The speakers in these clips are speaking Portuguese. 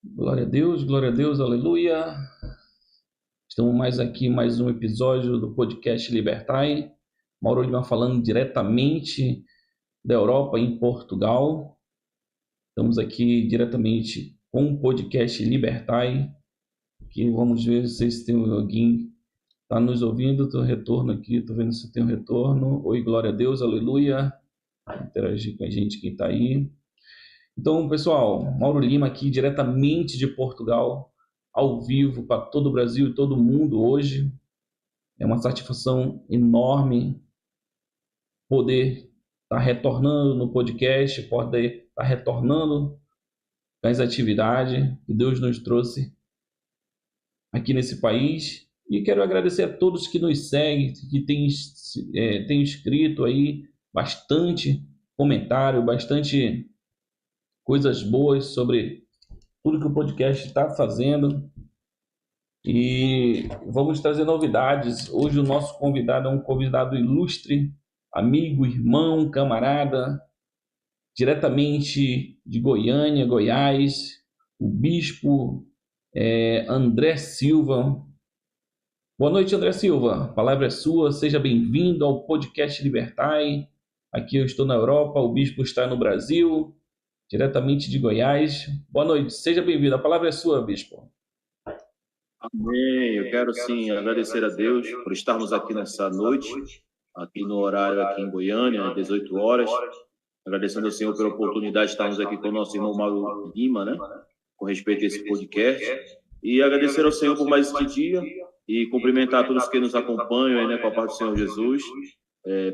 Glória a Deus, aleluia. Estamos mais um episódio do podcast Libertai. Mauro Lima falando diretamente da Europa, em Portugal. Estamos aqui diretamente com o podcast Libertai, que vamos ver se tem alguém está nos ouvindo. Tem um retorno aqui, estou vendo se tem um retorno. Oi, glória a Deus, aleluia. Interagir com a gente, quem está aí. Então, pessoal, Mauro Lima aqui diretamente de Portugal, ao vivo para todo o Brasil e todo o mundo hoje. É uma satisfação enorme poder estar retornando no podcast, poder estar retornando às atividades que Deus nos trouxe aqui nesse país. E quero agradecer a todos que nos seguem, que têm escrito aí bastante comentário, bastante coisas boas sobre tudo que o podcast está fazendo. E vamos trazer novidades. Hoje o nosso convidado é um convidado ilustre, amigo, irmão, camarada, diretamente de Goiânia, Goiás, o bispo André Silva. Boa noite, André Silva. A palavra é sua. Seja bem-vindo ao podcast Libertai. Aqui eu estou na Europa, o bispo está no Brasil, diretamente de Goiás. Boa noite, seja bem-vindo. A palavra é sua, bispo. Amém. Eu quero sim agradecer a Deus por estarmos aqui nessa noite, aqui no horário aqui em Goiânia, às 18 horas. Agradecendo ao Senhor pela oportunidade de estarmos aqui com o nosso irmão Mauro Lima, né? Com respeito a esse podcast. E agradecer ao Senhor por mais este dia e cumprimentar todos que nos acompanham, né? Com a paz do Senhor Jesus.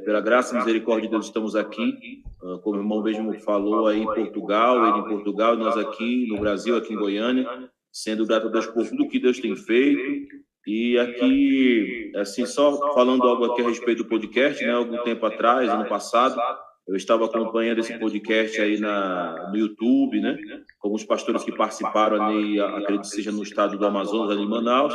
Pela graça e misericórdia de Deus estamos aqui, como o irmão mesmo falou, aí em Portugal, ele em Portugal, nós aqui no Brasil, aqui em Goiânia, sendo grato a Deus por tudo que Deus tem feito. E aqui, assim, só falando algo aqui a respeito do podcast, né? Algum tempo atrás, ano passado, eu estava acompanhando esse podcast aí no YouTube, né? Com alguns pastores que participaram ali, acredito que seja no estado do Amazonas, ali em Manaus.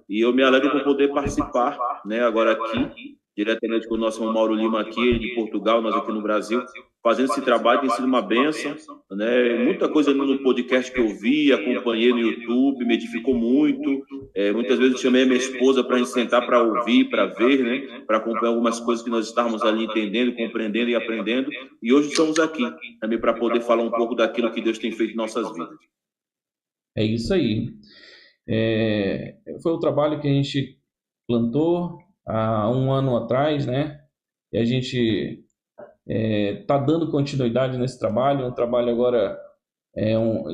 E eu me alegro por poder participar, né? Agora aqui, diretamente com o nosso irmão Mauro Lima aqui, de Portugal, nós aqui no Brasil, fazendo esse trabalho, tem sido uma bênção, né? Muita coisa no podcast que eu vi, acompanhei no YouTube, me edificou muito. Muitas vezes eu chamei a minha esposa para a gente sentar para ouvir, para ver, né? Para acompanhar algumas coisas que nós estávamos ali entendendo, compreendendo e aprendendo. E hoje estamos aqui também para poder falar um pouco daquilo que Deus tem feito em nossas vidas. É isso aí. Foi o trabalho que a gente plantou há um ano atrás, né? E a gente está dando continuidade nesse trabalho, um trabalho agora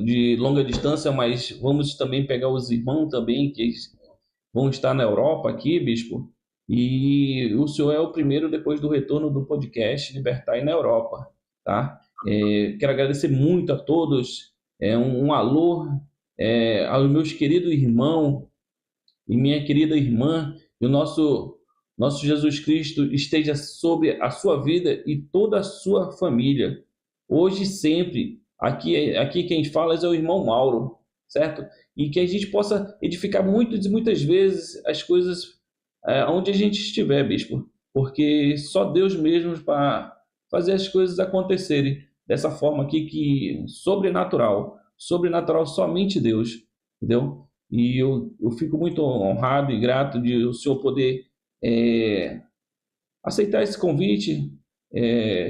de longa distância, mas vamos também pegar os irmãos também que vão estar na Europa aqui, bispo, e o senhor é o primeiro depois do retorno do podcast Libertai na Europa, tá? Quero agradecer muito a todos, um alô aos meus queridos irmãos e minha querida irmã, e o nosso Jesus Cristo esteja sobre a sua vida e toda a sua família, hoje e sempre. Aqui quem fala é o irmão Mauro, certo? E que a gente possa edificar muitas vezes as coisas onde a gente estiver, bispo, porque só Deus mesmo para fazer as coisas acontecerem dessa forma aqui, que sobrenatural somente Deus, entendeu? E eu fico muito honrado e grato de o senhor poder aceitar esse convite,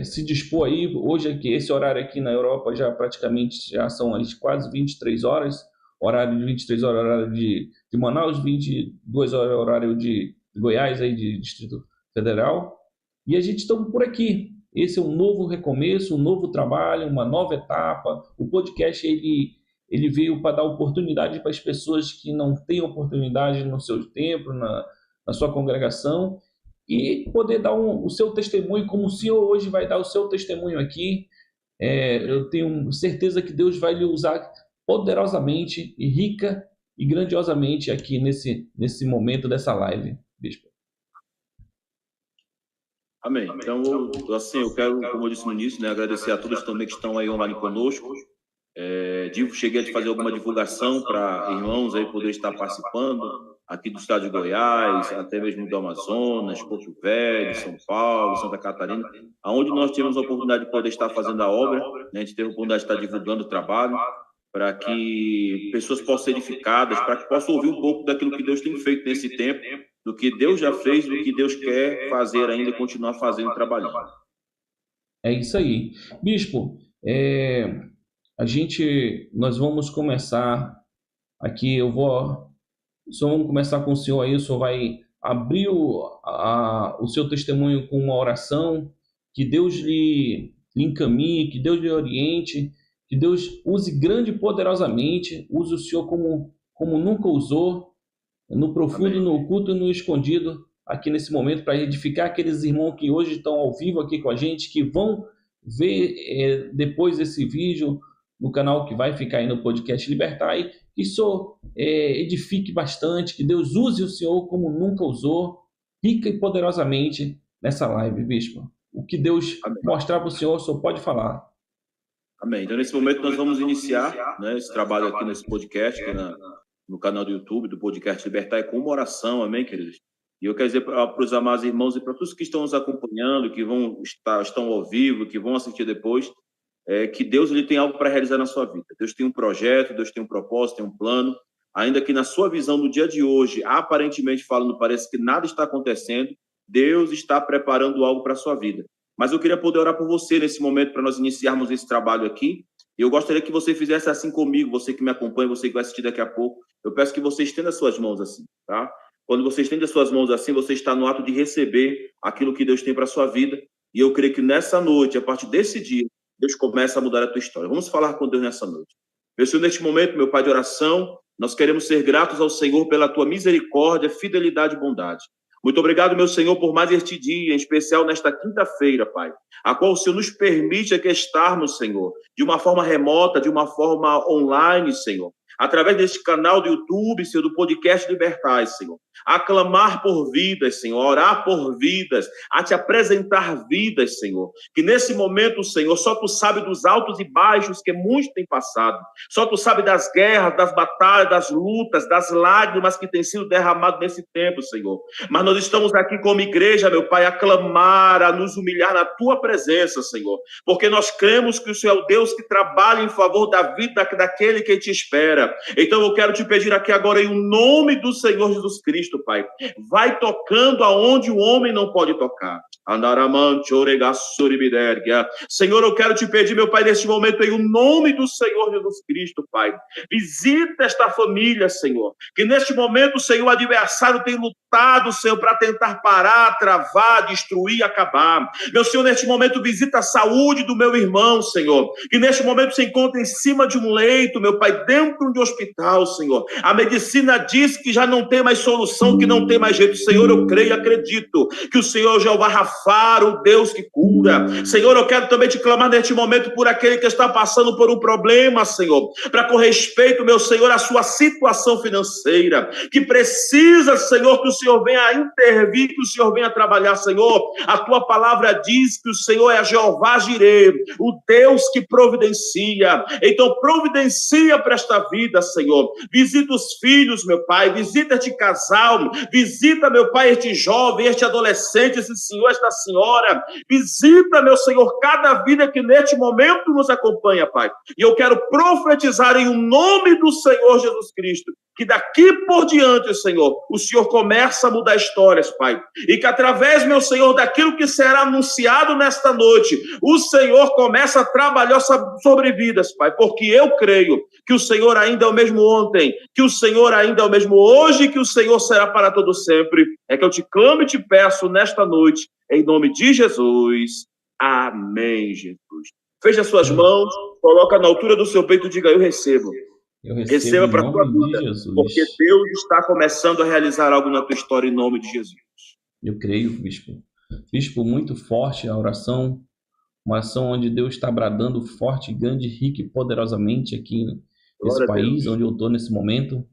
se dispor aí. Hoje aqui, esse horário aqui na Europa já são as quase 23 horas, horário de 23 horas, horário de Manaus, 22 horas, horário de Goiás, aí de Distrito Federal. E a gente está por aqui. Esse é um novo recomeço, um novo trabalho, uma nova etapa. O podcast, ele veio para dar oportunidade para as pessoas que não têm oportunidade no seu templo, na sua congregação, e poder dar o seu testemunho, como o senhor hoje vai dar o seu testemunho aqui. Eu tenho certeza que Deus vai lhe usar poderosamente e rica e grandiosamente aqui nesse momento dessa live, bispo. Amém. Então, assim, eu quero, como eu disse no início, né, agradecer a todos também que estão aí online conosco. Cheguei a fazer alguma divulgação para irmãos aí poder estar participando. aqui do estado de Goiás, até mesmo do Amazonas, Porto Velho, São Paulo, Santa Catarina, aonde nós tivemos a oportunidade de poder estar fazendo a obra, né? A gente teve a oportunidade de estar divulgando o trabalho, para que pessoas possam ser edificadas, para que possam ouvir um pouco daquilo que Deus tem feito nesse tempo, do que Deus já fez, do que Deus quer fazer ainda e continuar fazendo e trabalhando. É isso aí. Bispo, nós vamos começar aqui, só vamos começar com o senhor aí, o senhor vai abrir o seu testemunho com uma oração, que Deus lhe encaminhe, que Deus lhe oriente, que Deus use grande e poderosamente, use o senhor como nunca usou, no profundo, amém, no oculto e no escondido, aqui nesse momento, para edificar aqueles irmãos que hoje estão ao vivo aqui com a gente, que vão ver depois esse vídeo no canal que vai ficar aí no podcast Libertai, que o senhor edifique bastante, que Deus use o senhor como nunca usou, rica e poderosamente nessa live, bispo. O que Deus mostrar para o senhor pode falar. Amém. Então, nesse momento, nós vamos iniciar, né, esse trabalho aqui nesse podcast, aqui no canal do YouTube do podcast Libertai, com uma oração, amém, queridos? E eu quero dizer para os amados irmãos e para todos que estão nos acompanhando, que estão ao vivo, que vão assistir depois, que Deus ele tem algo para realizar na sua vida. Deus tem um projeto, Deus tem um propósito, tem um plano, ainda que na sua visão no dia de hoje, aparentemente falando, parece que nada está acontecendo, Deus está preparando algo para a sua vida. Mas eu queria poder orar por você nesse momento, para nós iniciarmos esse trabalho aqui. E eu gostaria que você fizesse assim comigo, você que me acompanha, você que vai assistir daqui a pouco. Eu peço que você estenda as suas mãos assim, tá? Quando você estende as suas mãos assim, você está no ato de receber aquilo que Deus tem para a sua vida. E eu creio que nessa noite, a partir desse dia, Deus começa a mudar a tua história. Vamos falar com Deus nessa noite. Meu Senhor, neste momento, meu Pai de oração, nós queremos ser gratos ao Senhor pela tua misericórdia, fidelidade e bondade. Muito obrigado, meu Senhor, por mais este dia, em especial nesta quinta-feira, Pai, a qual o Senhor nos permite aqui estarmos, Senhor, de uma forma remota, de uma forma online, Senhor, através deste canal do YouTube, Senhor, do podcast Libertai, Senhor, a clamar por vidas, Senhor, a orar por vidas, a te apresentar vidas, Senhor, que nesse momento, Senhor, só tu sabe dos altos e baixos que muitos têm passado, só tu sabe das guerras, das batalhas, das lutas, das lágrimas que têm sido derramadas nesse tempo, Senhor, mas nós estamos aqui como igreja, meu Pai, a clamar, a nos humilhar na tua presença, Senhor, porque nós cremos que o Senhor é o Deus que trabalha em favor da vida daquele que te espera. Então eu quero te pedir aqui agora, em nome do Senhor Jesus Cristo, Pai, vai tocando aonde o homem não pode tocar. Senhor, eu quero te pedir, meu Pai, neste momento, em nome do Senhor Jesus Cristo, Pai, visita esta família, Senhor, que neste momento, Senhor, o adversário tem lutado, Senhor, para tentar parar, travar, destruir, acabar. Meu Senhor, neste momento, visita a saúde do meu irmão, Senhor, que neste momento se encontra em cima de um leito, meu Pai, dentro de um hospital, Senhor. A medicina diz que já não tem mais solução, que não tem mais jeito. Senhor, eu creio e acredito que o Senhor é o Jeová Rafá, o Deus que cura. Senhor, eu quero também te clamar neste momento por aquele que está passando por um problema, Senhor, para com respeito, meu Senhor, à sua situação financeira, que precisa, Senhor, que o Senhor venha intervir, que o Senhor venha trabalhar, Senhor. A tua palavra diz que o Senhor é Jeová Jireh, o Deus que providencia. Então providencia para esta vida, Senhor. Visita os filhos, meu Pai, visita este casal, visita, meu Pai, este jovem, este adolescente, esse senhor, esta senhora. Visita, meu Senhor, cada vida que neste momento nos acompanha, Pai. E eu quero profetizar em nome do Senhor Jesus Cristo, que daqui por diante, Senhor, o Senhor começa a mudar histórias, Pai. E que através, meu Senhor, daquilo que será anunciado nesta noite, o Senhor começa a trabalhar sobre vidas, Pai. Porque eu creio que o Senhor ainda é o mesmo ontem, que o Senhor ainda é o mesmo hoje, que o Senhor será para todo sempre. É que eu te clamo e te peço nesta noite, em nome de Jesus. Amém, Jesus. Feche as suas mãos, coloca na altura do seu peito e diga: eu recebo. Receba para a tua vida, porque Deus está começando a realizar algo na tua história em nome de Jesus. Eu creio, bispo. Bispo, muito forte a oração, uma ação onde Deus está bradando forte, grande, rico e poderosamente aqui nesse país onde eu estou nesse momento.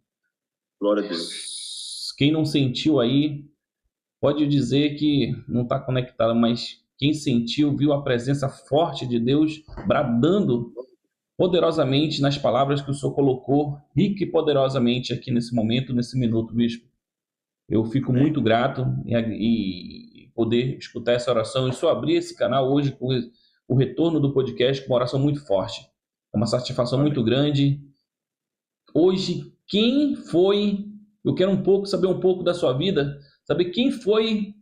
Glória a Deus. Quem não sentiu aí, pode dizer que não está conectado, mas quem sentiu, viu a presença forte de Deus bradando poderosamente nas palavras que o Senhor colocou, rico e poderosamente aqui nesse momento, nesse minuto, bispo. Eu fico muito grato e poder escutar essa oração e só abrir esse canal hoje com o retorno do podcast com uma oração muito forte. É uma satisfação muito grande. Hoje, quem foi... Eu quero saber um pouco da sua vida, saber quem foi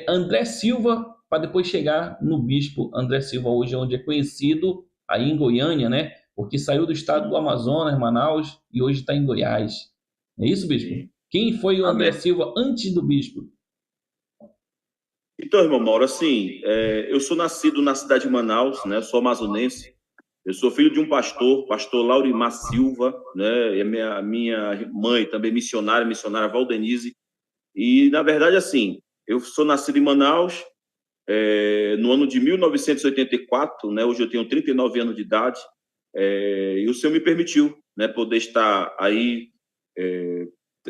André Silva, para depois chegar no bispo André Silva, hoje onde é conhecido, aí em Goiânia, né? Porque saiu do estado do Amazonas, Manaus, e hoje está em Goiás. É isso, bispo? Sim. Quem foi o André Amém. Silva antes do bispo? Então, irmão Mauro, assim, eu sou nascido na cidade de Manaus, né? Sou amazonense. Eu sou filho de um pastor Laurimar Silva, né? E a minha mãe também missionária Valdenise. E, na verdade, assim, eu sou nascido em Manaus no ano de 1984, né? Hoje eu tenho 39 anos de idade. E o Senhor me permitiu, né, poder estar aí,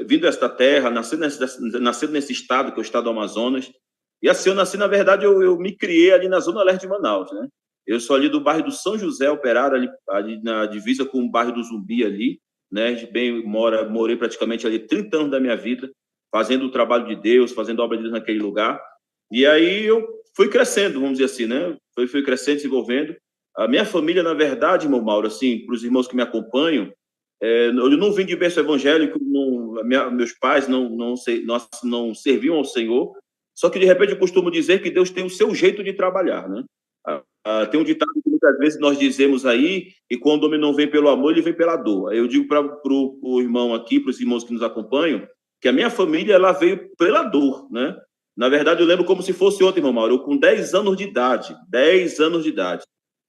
vindo a esta terra, nascendo nesse estado, que é o estado do Amazonas. E assim, eu nasci, na verdade, eu me criei ali na zona leste de Manaus, né? Eu sou ali do bairro do São José Operário, ali na divisa com o bairro do Zumbi ali, né? Morei praticamente ali 30 anos da minha vida, fazendo o trabalho de Deus, fazendo a obra de Deus naquele lugar. E aí eu fui crescendo, vamos dizer assim, né? Fui crescendo, desenvolvendo. A minha família, na verdade, irmão Mauro, assim, para os irmãos que me acompanham, eu não vim de berço evangélico, meus pais não serviam ao Senhor, só que, de repente, eu costumo dizer que Deus tem o seu jeito de trabalhar, né? Tem um ditado que muitas vezes nós dizemos aí, e quando o homem não vem pelo amor, ele vem pela dor. Eu digo para o irmão aqui, para os irmãos que nos acompanham, que a minha família, ela veio pela dor, né? Na verdade, eu lembro como se fosse ontem, irmão Mauro, eu com 10 anos de idade, 10 anos de idade.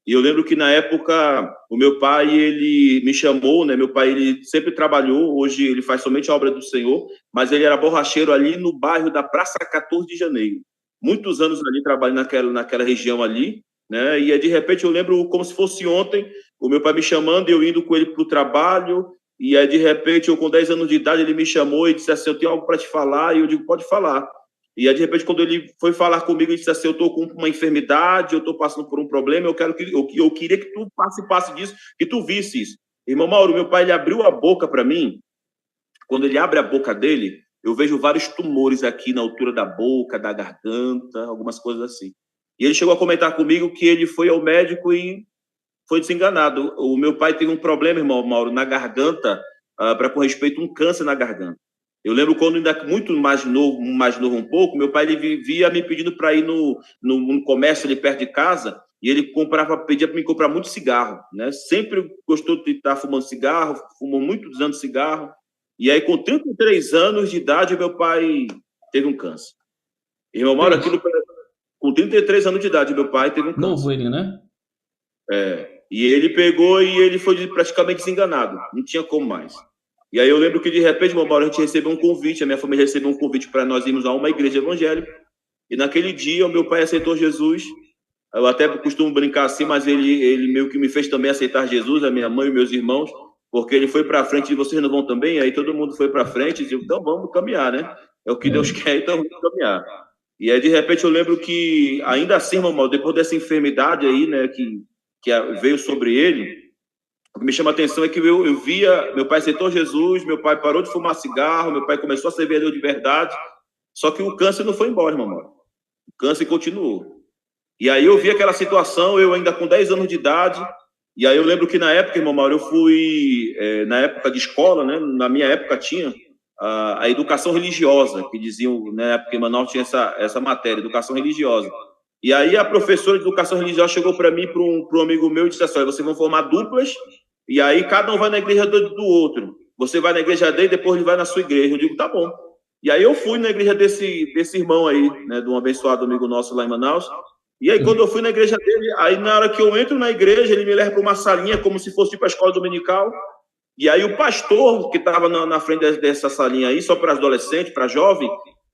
E eu lembro que, na época, o meu pai, ele me chamou, né? Meu pai, ele sempre trabalhou, hoje ele faz somente a obra do Senhor, mas ele era borracheiro ali no bairro da Praça 14 de Janeiro. Muitos anos ali trabalhando naquela região ali, né? E aí, de repente, eu lembro como se fosse ontem, o meu pai me chamando, eu indo com ele para o trabalho, e aí, de repente, eu com 10 anos de idade, ele me chamou e disse assim, eu tenho algo para te falar, e eu digo, pode falar. E aí, de repente, quando ele foi falar comigo, ele disse assim, eu estou com uma enfermidade, eu estou passando por um problema, eu queria que tu participasse disso, que tu visse isso. Irmão Mauro, meu pai, ele abriu a boca para mim. Quando ele abre a boca dele, eu vejo vários tumores aqui na altura da boca, da garganta, algumas coisas assim. E ele chegou a comentar comigo que ele foi ao médico e foi desenganado. O meu pai teve um problema, irmão Mauro, na garganta, com respeito a um câncer na garganta. Eu lembro quando ainda muito mais novo um pouco, meu pai ele vivia me pedindo para ir no comércio ali perto de casa, e ele pedia para me comprar muito cigarro, né? Sempre gostou de estar fumando cigarro, fumou muitos anos de cigarro. E aí, com 33 anos de idade, meu pai teve um câncer. Irmão Mauro, com 33 anos de idade, meu pai teve um câncer. Novo ele, né? E ele pegou e ele foi praticamente desenganado. Não tinha como mais. E aí eu lembro que, de repente, meu Mauro, a gente recebeu um convite, a minha família recebeu um convite para nós irmos a uma igreja evangélica. E naquele dia, o meu pai aceitou Jesus. Eu até costumo brincar assim, mas ele meio que me fez também aceitar Jesus, a minha mãe e meus irmãos, porque ele foi para frente e vocês não vão também? Aí todo mundo foi para frente e disse, então vamos caminhar, né? É o que Deus quer, então vamos caminhar. E aí, de repente, eu lembro que, ainda assim, meu irmão, depois dessa enfermidade aí, né, que veio sobre ele, o que me chama a atenção é que eu via, meu pai aceitou Jesus, meu pai parou de fumar cigarro, meu pai começou a servir a Deus de verdade, só que o câncer não foi embora, irmão. O câncer continuou. E aí eu vi aquela situação, eu ainda com 10 anos de idade, e aí eu lembro que na época, irmão Mauro, eu fui, na época de escola, né, na minha época tinha a educação religiosa, que diziam, né, porque em Manaus tinha essa matéria, educação religiosa. E aí a professora de educação religiosa chegou para mim, para um amigo meu, e disse assim, vocês vão formar duplas, e aí cada um vai na igreja do outro. Você vai na igreja dele, depois ele vai na sua igreja. Eu digo, tá bom. E aí eu fui na igreja desse irmão aí, né, de um abençoado amigo nosso lá em Manaus. E aí quando eu fui na igreja dele, aí na hora que eu entro na igreja, ele me leva para uma salinha, como se fosse tipo a escola dominical. E aí o pastor, que estava na frente dessa salinha aí, só para adolescente, para jovem,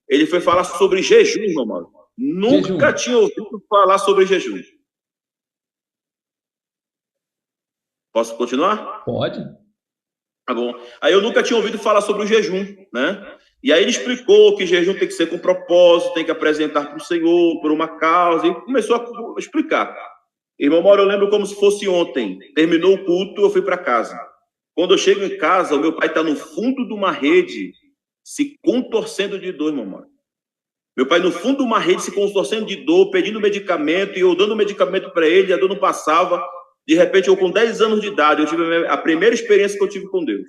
ele foi falar sobre jejum, irmão Mauro. Nunca tinha ouvido falar sobre jejum. Posso continuar? Pode. Tá bom. Aí eu nunca tinha ouvido falar sobre o jejum, né? E aí ele explicou que jejum tem que ser com propósito, tem que apresentar para o Senhor, por uma causa, e começou a explicar. Irmão Mauro, eu lembro como se fosse ontem. Terminou o culto, eu fui para casa. Quando eu chego em casa, o meu pai está no fundo de uma rede, se contorcendo de dor, irmão Mauro. Meu pai no fundo de uma rede se contorcendo de dor, pedindo medicamento, e eu dando medicamento para ele, a dor não passava. De repente, eu com 10 anos de idade, eu tive a primeira experiência que eu tive com Deus.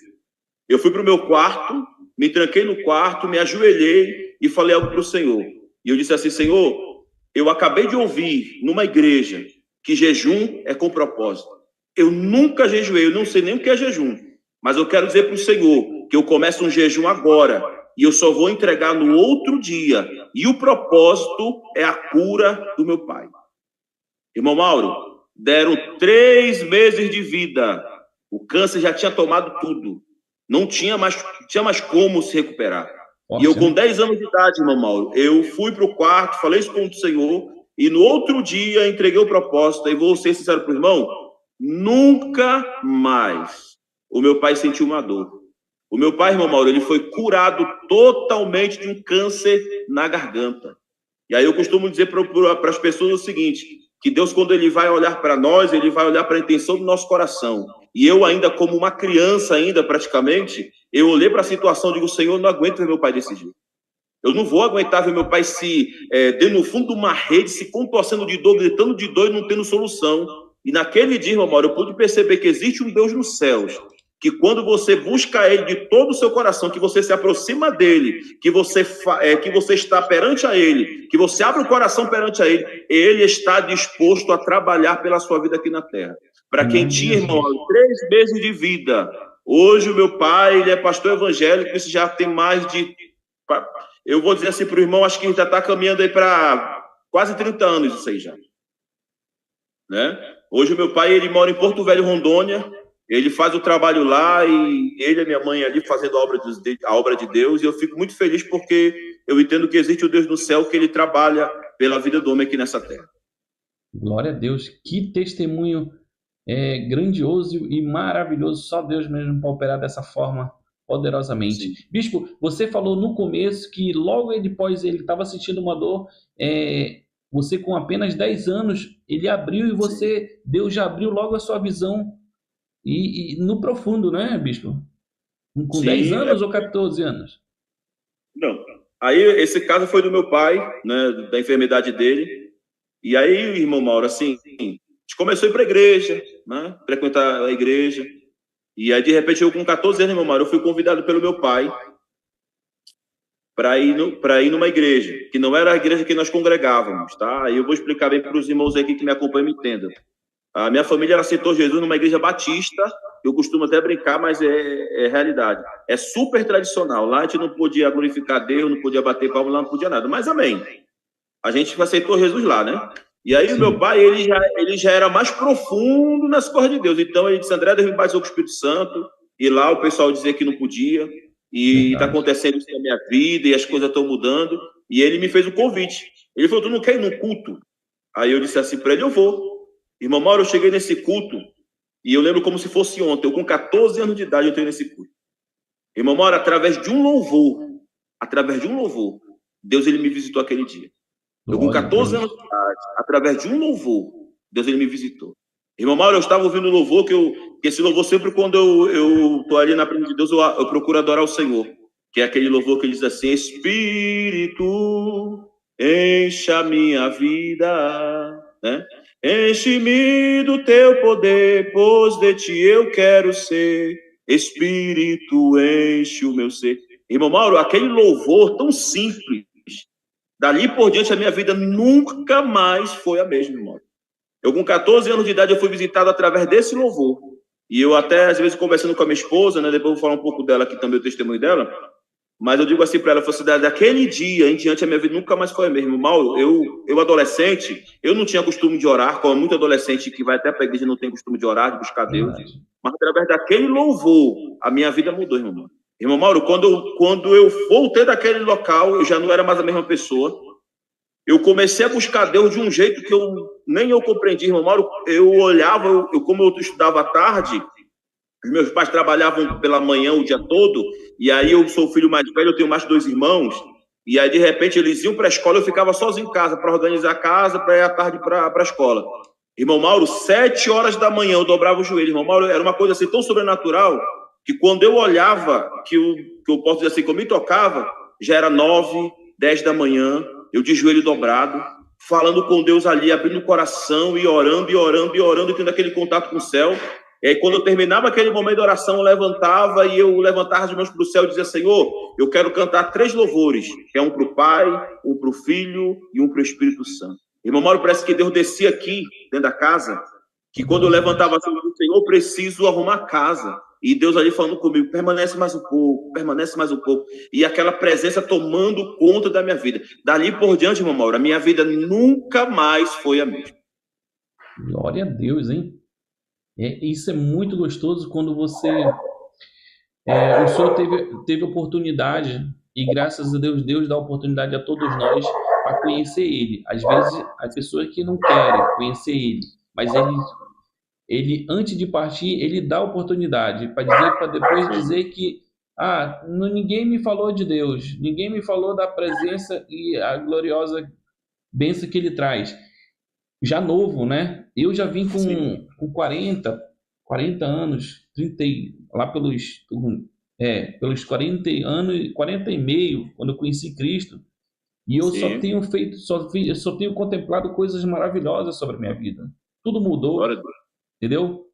Eu fui para o meu quarto, me tranquei no quarto, me ajoelhei e falei algo para o Senhor. E eu disse assim: Senhor, eu acabei de ouvir numa igreja que jejum é com propósito. Eu nunca jejuei, eu não sei nem o que é jejum, mas eu quero dizer para o Senhor que eu começo um jejum agora e eu só vou entregar no outro dia. E o propósito é a cura do meu pai. Irmão Mauro, deram 3 meses de vida. O câncer já tinha tomado tudo. Não tinha mais como se recuperar. Nossa. E eu com 10 anos de idade, irmão Mauro, eu fui para o quarto, falei isso com o Senhor, e no outro dia entreguei o propósito. E vou ser sincero para o irmão, nunca mais o meu pai sentiu uma dor. O meu pai, irmão Mauro, ele foi curado totalmente de um câncer na garganta. E aí eu costumo dizer para as pessoas o seguinte, que Deus, quando ele vai olhar para nós, ele vai olhar para a intenção do nosso coração. E eu ainda, como uma criança ainda praticamente, eu olhei para a situação e digo: Senhor, eu não aguento ver meu pai desse jeito. Eu não vou aguentar ver meu pai dentro no fundo de uma rede, se contorcendo de dor, gritando de dor e não tendo solução. E naquele dia, irmão Mauro, eu pude perceber que existe um Deus nos céus, que quando você busca ele de todo o seu coração, que você se aproxima dele, que você está perante a ele, que você abre o coração perante a ele está disposto a trabalhar pela sua vida aqui na terra. Para quem tinha, irmão, 3 meses de vida, hoje o meu pai, ele é pastor evangélico, isso já tem mais de... Eu vou dizer assim para o irmão, acho que já está caminhando aí para quase 30 anos isso aí já. Né? Hoje o meu pai, ele mora em Porto Velho, Rondônia. Ele faz o trabalho lá e ele e a minha mãe ali fazendo a obra de Deus. E eu fico muito feliz porque eu entendo que existe o Deus no céu, que ele trabalha pela vida do homem aqui nessa terra. Glória a Deus. Que testemunho grandioso e maravilhoso. Só Deus mesmo para operar dessa forma poderosamente. Sim. Bispo, você falou no começo que logo depois ele estava sentindo uma dor. Você com apenas 10 anos, ele abriu e você, Deus já abriu logo a sua visão. E no profundo, né, bispo? Com Sim, 10 anos ou 14 anos? Não. Aí, esse caso foi do meu pai, né, da enfermidade dele. E aí, irmão Mauro, assim, a gente começou a ir para a igreja, né, frequentar a igreja. E aí, de repente, eu com 14 anos, irmão Mauro, eu fui convidado pelo meu pai para ir numa igreja, que não era a igreja que nós congregávamos, tá? Aí eu vou explicar bem para os irmãos aqui que me acompanham e me entendam. A minha família aceitou Jesus numa igreja batista, eu costumo até brincar, mas é realidade. É super tradicional. Lá a gente não podia glorificar Deus, não podia bater palma, lá não podia nada. Mas amém. A gente aceitou Jesus lá, né? E aí Sim. O meu pai, ele já era mais profundo nas coisas de Deus. Então ele disse: André, Deus me batizou com o Espírito Santo. E lá o pessoal dizia que não podia. E está acontecendo isso na minha vida, e as coisas estão mudando. E ele me fez um convite. Ele falou: tu não quer ir num culto? Aí eu disse assim para ele: eu vou. Irmão Mauro, eu cheguei nesse culto e eu lembro como se fosse ontem. Eu com 14 anos de idade eu entrei nesse culto. Irmão Mauro, através de um louvor, Deus ele me visitou aquele dia. Eu com 14 anos de idade, através de um louvor, Deus ele me visitou. Irmão Mauro, eu estava ouvindo o louvor, que esse louvor sempre quando eu tô ali na presença de Deus, eu procuro adorar o Senhor. Que é aquele louvor que diz assim: Espírito, encha a minha vida, né? Enche-me do teu poder, pois de ti eu quero ser. Espírito, enche o meu ser. Irmão Mauro, aquele louvor tão simples, dali por diante a minha vida nunca mais foi a mesma, irmão. Eu com 14 anos de idade eu fui visitado através desse louvor. E eu até, às vezes, conversando com a minha esposa, né, depois eu vou falar um pouco dela aqui também, o testemunho dela, mas eu digo assim para ela, daquele dia em diante a minha vida nunca mais foi a mesma. Mauro, eu adolescente, eu não tinha costume de orar, como muito adolescente que vai até para a igreja não tem costume de orar, de buscar Deus. Mas através daquele louvor, a minha vida mudou, irmão. Irmão Mauro, quando eu voltei daquele local, eu já não era mais a mesma pessoa. Eu comecei a buscar Deus de um jeito que nem eu compreendi, irmão Mauro. Eu olhava, como eu estudava à tarde, os meus pais trabalhavam pela manhã o dia todo, e aí eu sou o filho mais velho, eu tenho mais 2 irmãos, e aí de repente eles iam para a escola, eu ficava sozinho em casa, para organizar a casa, para ir à tarde para a escola. Irmão Mauro, 7 horas da manhã eu dobrava o joelho, irmão Mauro, era uma coisa assim tão sobrenatural, que quando eu olhava, que eu posso dizer assim, que eu me tocava, já era 9, 10 da manhã, eu de joelho dobrado, falando com Deus ali, abrindo o coração e orando, e orando, e orando, e tendo aquele contato com o céu. E aí, quando eu terminava aquele momento de oração, eu levantava as mãos para o céu e dizia: Senhor, eu quero cantar 3 louvores, que é um para o Pai, um para o Filho e um para o Espírito Santo. Irmão Mauro, parece que Deus descia aqui, dentro da casa, que quando eu levantava assim, eu dizia: Senhor, eu preciso arrumar a casa. E Deus ali falando comigo: permanece mais um pouco, permanece mais um pouco. E aquela presença tomando conta da minha vida. Dali por diante, irmão Mauro, a minha vida nunca mais foi a mesma. Glória a Deus, hein? Isso é muito gostoso quando você... o Senhor teve oportunidade, e graças a Deus, Deus dá oportunidade a todos nós para conhecer Ele. Às vezes, as pessoas que não querem conhecer Ele, mas ele antes de partir, Ele dá oportunidade para depois dizer que ninguém me falou de Deus, ninguém me falou da presença e a gloriosa bênção que Ele traz. Já novo, né? Eu já vim com 40 anos, 30, lá pelos 40 anos, 40 e meio, quando eu conheci Cristo, e eu só tenho contemplado coisas maravilhosas sobre a minha vida. Tudo mudou, entendeu?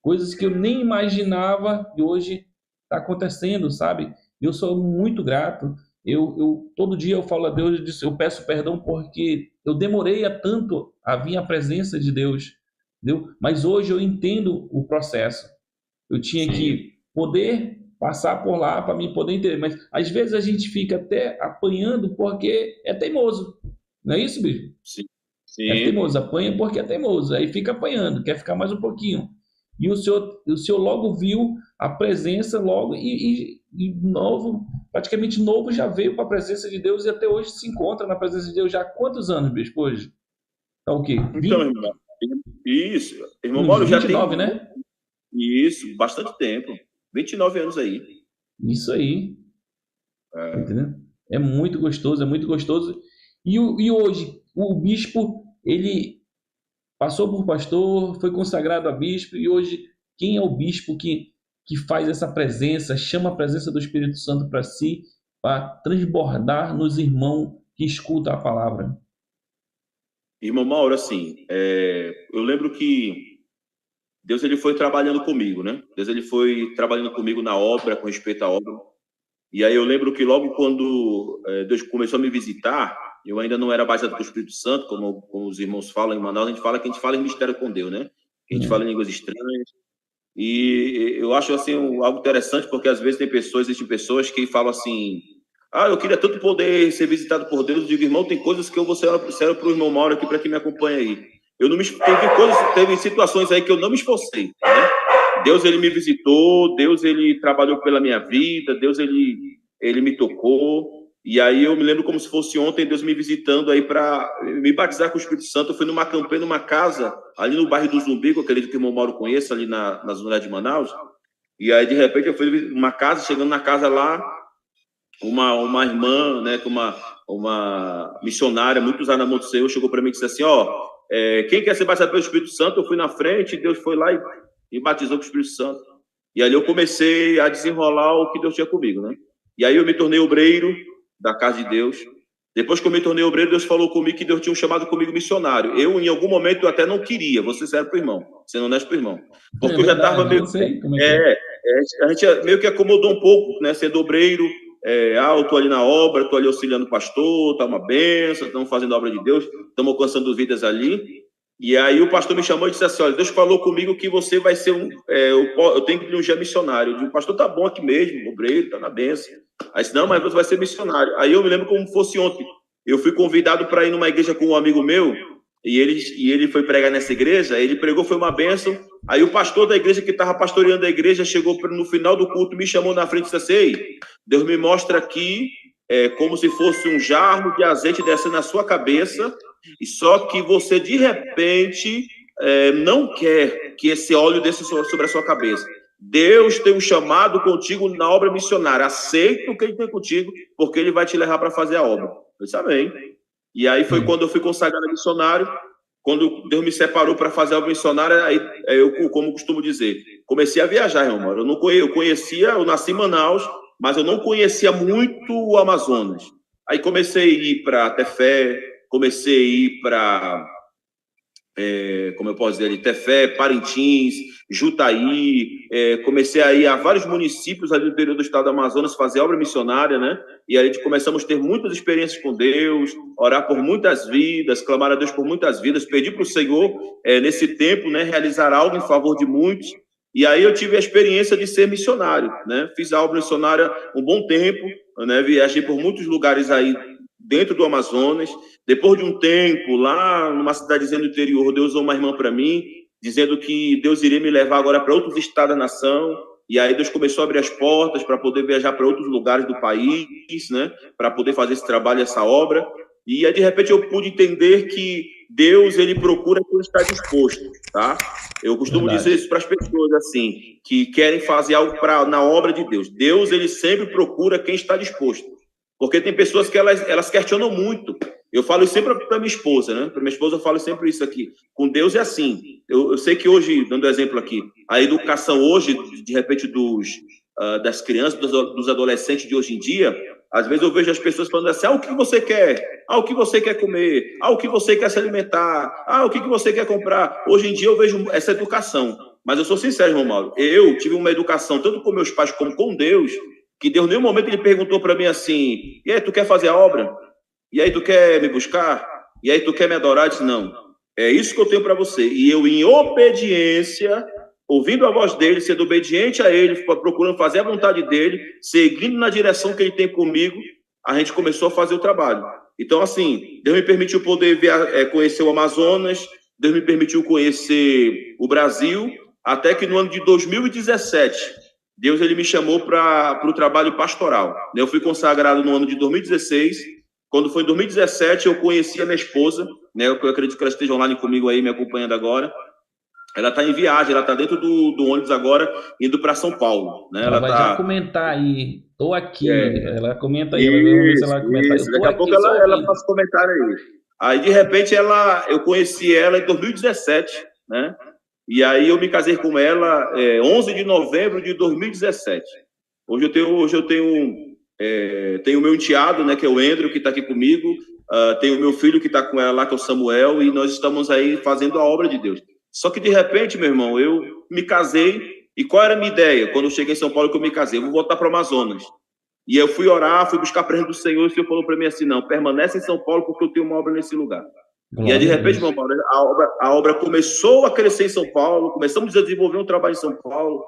Coisas que eu nem imaginava e hoje está acontecendo, sabe? Eu sou muito grato. Eu todo dia eu falo a Deus, eu peço perdão porque eu demorei tanto a vir à presença de Deus, entendeu? Mas hoje eu entendo o processo. Eu tinha que poder passar por lá para mim poder entender. Mas às vezes a gente fica até apanhando porque é teimoso. Não é isso, bicho? Sim. É teimoso, apanha porque é teimoso. Aí fica apanhando, quer ficar mais um pouquinho. E o senhor logo viu a presença logo e novo, praticamente novo, já veio para a presença de Deus e até hoje se encontra na presença de Deus já há quantos anos, bispo, hoje? Tá o quê? 20? Então, irmão, isso. Irmão Mauro, já 29, tem... né? Isso, bastante tempo. 29 anos aí. Isso aí. Tá entendendo? É muito gostoso, é muito gostoso. E hoje, o bispo, ele passou por pastor, foi consagrado a bispo, e hoje, quem é o bispo que faz essa presença, chama a presença do Espírito Santo para si, para transbordar nos irmãos que escutam a palavra? Irmão Mauro, assim, eu lembro que Deus ele foi trabalhando comigo, né? Deus ele foi trabalhando comigo na obra, com respeito à obra. E aí eu lembro que logo quando Deus começou a me visitar, eu ainda não era batizado com o Espírito Santo, como os irmãos falam em Manaus, a gente fala que a gente fala em mistério com Deus, né? A gente fala em línguas estranhas. E eu acho assim algo interessante, porque às vezes existem pessoas que falam assim: eu queria tanto poder ser visitado por Deus. Eu digo: irmão, tem coisas que eu vou ser para o irmão Mauro aqui, para que me acompanhe aí. Eu não me teve situações aí que eu não me esforcei, né? Deus ele me visitou, Deus ele trabalhou pela minha vida, Deus ele me tocou. E aí eu me lembro como se fosse ontem, Deus me visitando aí para me batizar com o Espírito Santo. Eu fui numa campanha, numa casa ali no bairro do Zumbi, que eu acredito que o irmão Mauro conheça, ali na zona de Manaus. E aí de repente eu fui numa casa, chegando na casa lá, uma irmã, né, uma missionária muito usada na mão do Senhor, chegou para mim e disse assim: quem quer ser batizado pelo Espírito Santo? Eu fui na frente, Deus foi lá e batizou com o Espírito Santo. E ali eu comecei a desenrolar o que Deus tinha comigo, né? E aí eu me tornei obreiro da casa de Deus. Depois que eu me tornei obreiro, Deus falou comigo que Deus tinha um chamado comigo missionário. Eu, em algum momento, eu até não queria, vou ser sério pro irmão, sendo honesto pro irmão. Porque eu já estava meio... a gente meio que acomodou um pouco, né? Sendo obreiro, eu tô ali na obra, tô ali auxiliando o pastor, tá uma benção, estamos fazendo a obra de Deus, estamos alcançando vidas ali. E aí o pastor me chamou e disse assim: olha, Deus falou comigo que você vai ser eu tenho que ir um dia missionário. Eu digo: pastor, tá bom aqui mesmo, obreiro, tá na benção. Aí disse: não, mas você vai ser missionário. Aí eu me lembro como fosse ontem. Eu fui convidado para ir numa igreja com um amigo meu, e ele foi pregar nessa igreja, ele pregou, foi uma benção. Aí o pastor da igreja que estava pastoreando a igreja chegou no final do culto, me chamou na frente e disse assim: ei, Deus me mostra aqui como se fosse um jarro de azeite descendo na sua cabeça, e só que você de repente não quer que esse óleo desça sobre a sua cabeça. Deus tem um chamado contigo na obra missionária. Aceita o que ele tem contigo, porque ele vai te levar para fazer a obra. Eu disse: amém. E aí foi quando eu fui consagrado a missionário, quando Deus me separou para fazer a obra missionária. Aí eu, como costumo dizer, comecei a viajar, irmão Mauro. Eu nasci em Manaus, mas eu não conhecia muito o Amazonas. Aí comecei a ir para Tefé, comecei a ir para, como eu posso dizer ali, Tefé, Parintins, Jutaí, comecei a ir a vários municípios ali do interior do estado do Amazonas fazer obra missionária, né? E aí começamos a ter muitas experiências com Deus, orar por muitas vidas, clamar a Deus por muitas vidas, pedir para o Senhor, nesse tempo, né, realizar algo em favor de muitos. E aí eu tive a experiência de ser missionário, né? Fiz a obra missionária um bom tempo, né? Viajei por muitos lugares aí dentro do Amazonas. Depois de um tempo, lá numa cidadezinha do interior, Deus usou uma irmã para mim, dizendo que Deus iria me levar agora para outros estados da nação. E aí Deus começou a abrir as portas para poder viajar para outros lugares do país, né? Para poder fazer esse trabalho, essa obra. E aí, de repente, eu pude entender que Deus, ele procura quem está disposto, tá? Eu costumo dizer isso para as pessoas, assim, que querem fazer algo na obra de Deus. Deus, ele sempre procura quem está disposto. Porque tem pessoas que elas questionam muito. Eu falo isso sempre para minha esposa, né? Para minha esposa eu falo sempre isso aqui. Com Deus é assim. Eu sei que hoje, dando exemplo aqui, a educação hoje, de repente, das crianças, dos adolescentes de hoje em dia, às vezes eu vejo as pessoas falando assim, o que você quer? O que você quer comer? O que você quer se alimentar? O que você quer comprar? Hoje em dia eu vejo essa educação. Mas eu sou sincero, irmão Mauro, eu tive uma educação, tanto com meus pais como com Deus, que Deus, em nenhum momento, ele perguntou para mim assim, e aí, tu quer fazer a obra? E aí, tu quer me buscar? E aí, tu quer me adorar? Eu disse, não, é isso que eu tenho para você. E eu, em obediência, ouvindo a voz dele, sendo obediente a ele, procurando fazer a vontade dele, seguindo na direção que ele tem comigo, a gente começou a fazer o trabalho. Então, assim, Deus me permitiu poder conhecer o Amazonas, Deus me permitiu conhecer o Brasil, até que no ano de 2017, Deus, ele me chamou para o trabalho pastoral. Eu fui consagrado no ano de 2016. Quando foi em 2017, eu conheci a minha esposa, né? Eu acredito que ela esteja online comigo aí, me acompanhando agora. Ela está em viagem, ela está dentro do ônibus agora, indo para São Paulo, né? Ela vai já comentar aí, tô aqui. Ela comenta aí, vamos ver se ela vai comentar. Daqui a pouco ela faz comentário aí. Aí, de repente, eu conheci ela em 2017, né? E aí eu me casei com ela 11 de novembro de 2017. Hoje eu tenho o meu enteado, né, que é o Andrew, que está aqui comigo. Tenho o meu filho que está com ela lá, que é o Samuel, e nós estamos aí fazendo a obra de Deus. Só que, de repente, meu irmão, eu me casei, e qual era a minha ideia? Quando eu cheguei em São Paulo, que eu me casei, eu vou voltar para o Amazonas. E eu fui orar, fui buscar a presença do Senhor, e o Senhor falou para mim assim, não, permanece em São Paulo, porque eu tenho uma obra nesse lugar. Glória, e aí, de repente, meu irmão, a obra começou a crescer em São Paulo, começamos a desenvolver um trabalho em São Paulo,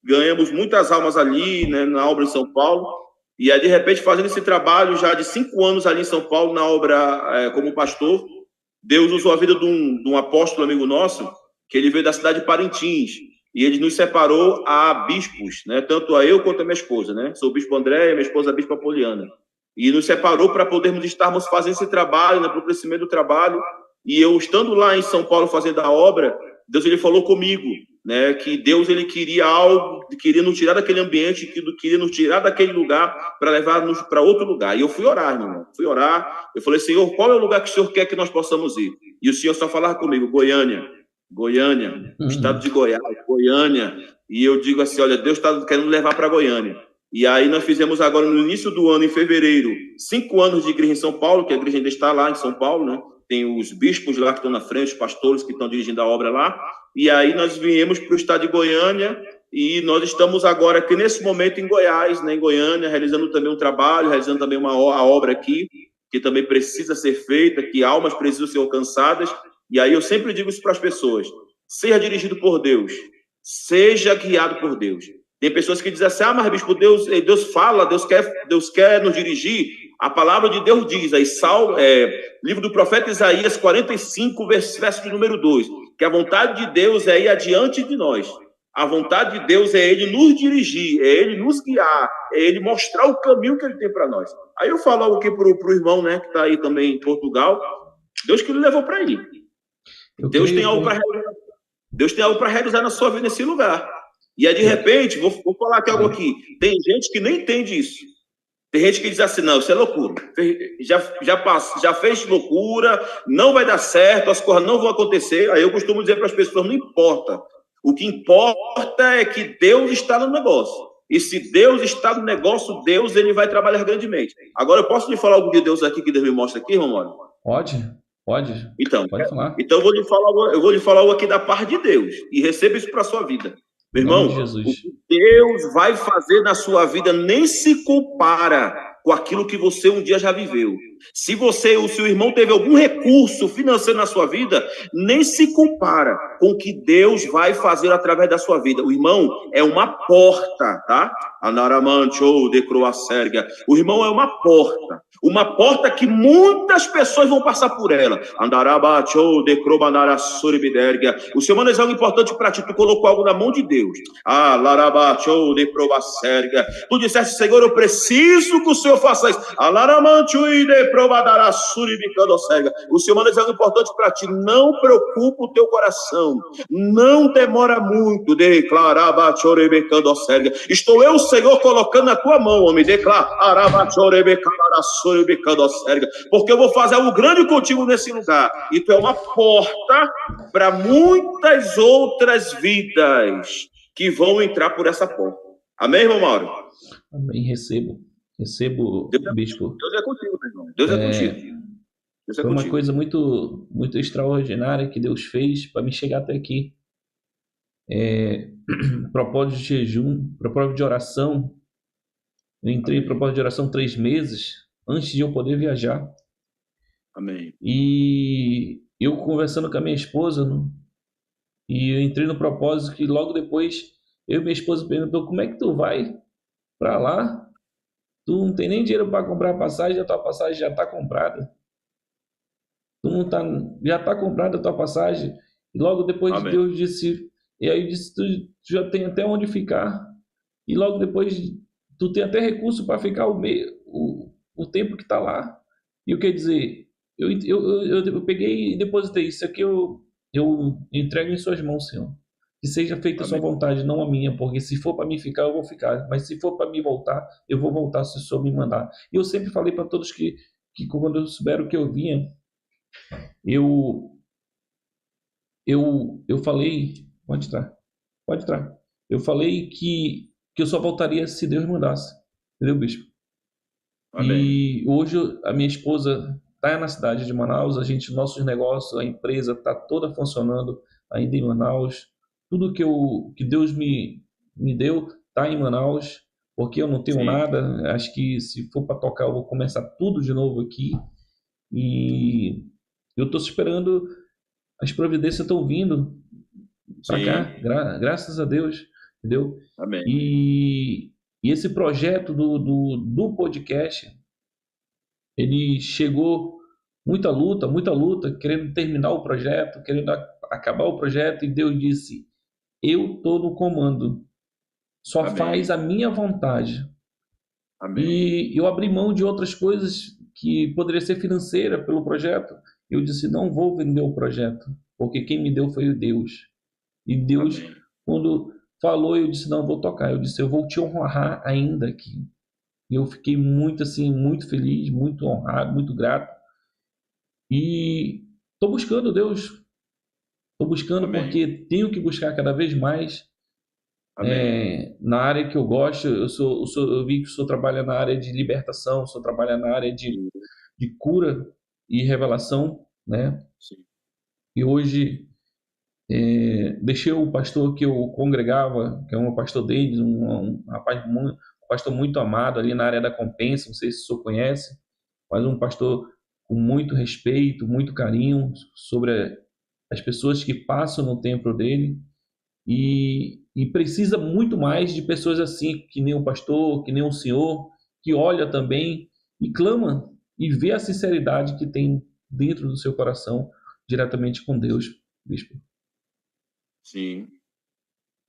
ganhamos muitas almas ali, né, na obra em São Paulo, e aí, de repente, fazendo esse trabalho já de 5 anos ali em São Paulo, na obra como pastor, Deus usou a vida de um apóstolo amigo nosso, que ele veio da cidade de Parintins, e ele nos separou a bispos, né, tanto a eu quanto a minha esposa, né, sou o bispo André e minha esposa a bispa Poliana, e nos separou para podermos estarmos fazendo esse trabalho, né, para o crescimento do trabalho, e eu estando lá em São Paulo fazendo a obra, Deus, ele falou comigo, né, que Deus, ele queria algo, queria nos tirar daquele ambiente, queria nos tirar daquele lugar para levar-nos para outro lugar. E eu fui orar, meu irmão, eu falei, Senhor, qual é o lugar que o Senhor quer que nós possamos ir? E o Senhor só falava comigo, Goiânia, estado de Goiás, Goiânia. E eu digo assim, olha, Deus está querendo levar para Goiânia. E aí nós fizemos agora, no início do ano, em fevereiro, 5 anos de igreja em São Paulo, que a igreja ainda está lá em São Paulo, né? Tem os bispos lá que estão na frente, os pastores que estão dirigindo a obra lá. E aí nós viemos para o estado de Goiânia e nós estamos agora aqui nesse momento em Goiás, né, em Goiânia, realizando também um trabalho, realizando também a obra aqui, que também precisa ser feita, que almas precisam ser alcançadas. E aí eu sempre digo isso para as pessoas, seja dirigido por Deus, seja guiado por Deus. Tem pessoas que dizem assim, mas bispo, Deus fala, Deus quer nos dirigir. A palavra de Deus diz, aí, livro do profeta Isaías 45, verso de número 2, que a vontade de Deus é ir adiante de nós. A vontade de Deus é Ele nos dirigir, é Ele nos guiar, é Ele mostrar o caminho que Ele tem para nós. Aí eu falo algo aqui para o irmão, né, que está aí também em Portugal, Deus que ele levou para aí. Deus tem algo para realizar na sua vida nesse lugar. E aí, de repente, vou falar aqui algo aqui. Tem gente que nem entende isso. Tem gente que diz assim, não, isso é loucura. Já fez loucura, não vai dar certo, as coisas não vão acontecer. Aí eu costumo dizer para as pessoas, não importa O que importa é que Deus está no negócio. E se Deus está no negócio, Deus ele vai trabalhar grandemente. Agora, eu posso lhe falar algo de Deus aqui, que Deus me mostra aqui, irmão Mauro? Pode, pode, Então, pode falar. então eu vou lhe falar algo aqui da parte de Deus. E receba isso para a sua vida. Meu Em nome irmão, de Jesus. o que Deus vai fazer na sua vida nem se compara com aquilo que você um dia já viveu. Se você, o seu irmão teve algum recurso financeiro na sua vida, nem se compara com o que Deus vai fazer através da sua vida. O irmão é uma porta, tá? Anaramancho de Croacerga. O irmão é uma porta que muitas pessoas vão passar por ela. Andarabacho de Crobanarassuribiderga. O seu mano é algo importante para ti. Tu colocou algo na mão de Deus. Ah, Larabacho de Croacerga. Tu disseste, Senhor, eu preciso que o Senhor faça isso. Alaramancho de Crobanarassuribicandocerga. O seu mano é algo importante para ti. Não preocupa o teu coração. Não demora muito. Declarabacho rebecandocerga. Estou eu, Senhor, colocando na tua mão, homem. Declara. Porque eu vou fazer algo grande contigo nesse lugar. E tu é uma porta para muitas outras vidas que vão entrar por essa porta. Amém, irmão Mauro? Amém, recebo, bispo. Deus é contigo, meu irmão. Deus é contigo. Deus é Foi uma contigo. coisa muito, muito extraordinária que Deus fez para me chegar até aqui. Propósito de jejum, propósito de oração. Eu entrei em propósito de oração 3 meses antes de eu poder viajar. Amém. E eu conversando com a minha esposa, e eu entrei no propósito que logo depois eu e minha esposa perguntou: como é que tu vai para lá? Tu não tem nem dinheiro para comprar a passagem, a tua passagem já está comprada. Tu não tá, já está comprada a tua passagem. E logo depois Amém. Deus disse, e aí disse, tu já tem até onde ficar. E logo depois tu tem até recurso para ficar o tempo que está lá. E eu quero dizer, eu peguei e depositei isso aqui, eu entrego em suas mãos, Senhor. Que seja feita a sua vontade, não a minha, porque se for para mim ficar, eu vou ficar. Mas se for para mim voltar, eu vou voltar se o Senhor me mandar. E eu sempre falei para todos que quando eu souberam que eu vinha, eu falei, pode entrar. Eu falei que eu só voltaria se Deus mandasse. Entendeu, bispo? Amém. E hoje a minha esposa está na cidade de Manaus, nossos negócios, a empresa está toda funcionando ainda em Manaus. Tudo que Deus me deu está em Manaus, porque eu não tenho nada. Acho que se for para tocar, eu vou começar tudo de novo aqui. E eu estou esperando, as providências estão vindo para cá, graças a Deus, entendeu? Amém. E esse projeto do podcast, ele chegou muita luta, querendo terminar o projeto, querendo acabar o projeto, e Deus disse: eu estou no comando, só Amém. Faz a minha vontade. Amém. E eu abri mão de outras coisas que poderia ser financeira pelo projeto. Eu disse: não vou vender o projeto, porque quem me deu foi o Deus. E Deus, Amém. Quando falou, eu disse: não, vou tocar. Eu disse: eu vou te honrar ainda aqui. E eu fiquei muito muito feliz, muito honrado, muito grato. E estou buscando Deus. Estou buscando Amém. Porque tenho que buscar cada vez mais na área que eu gosto. Eu vi que o senhor trabalha na área de libertação, o senhor trabalha na área de cura e revelação, né? Sim. E hoje deixei o pastor que eu congregava, que é um pastor deles, um pastor muito amado ali na área da Compensa, não sei se o senhor conhece, mas um pastor com muito respeito, muito carinho sobre as pessoas que passam no templo dele, e precisa muito mais de pessoas assim, que nem o pastor, que nem o senhor, que olha também e clama e vê a sinceridade que tem dentro do seu coração diretamente com Deus, bispo. Sim.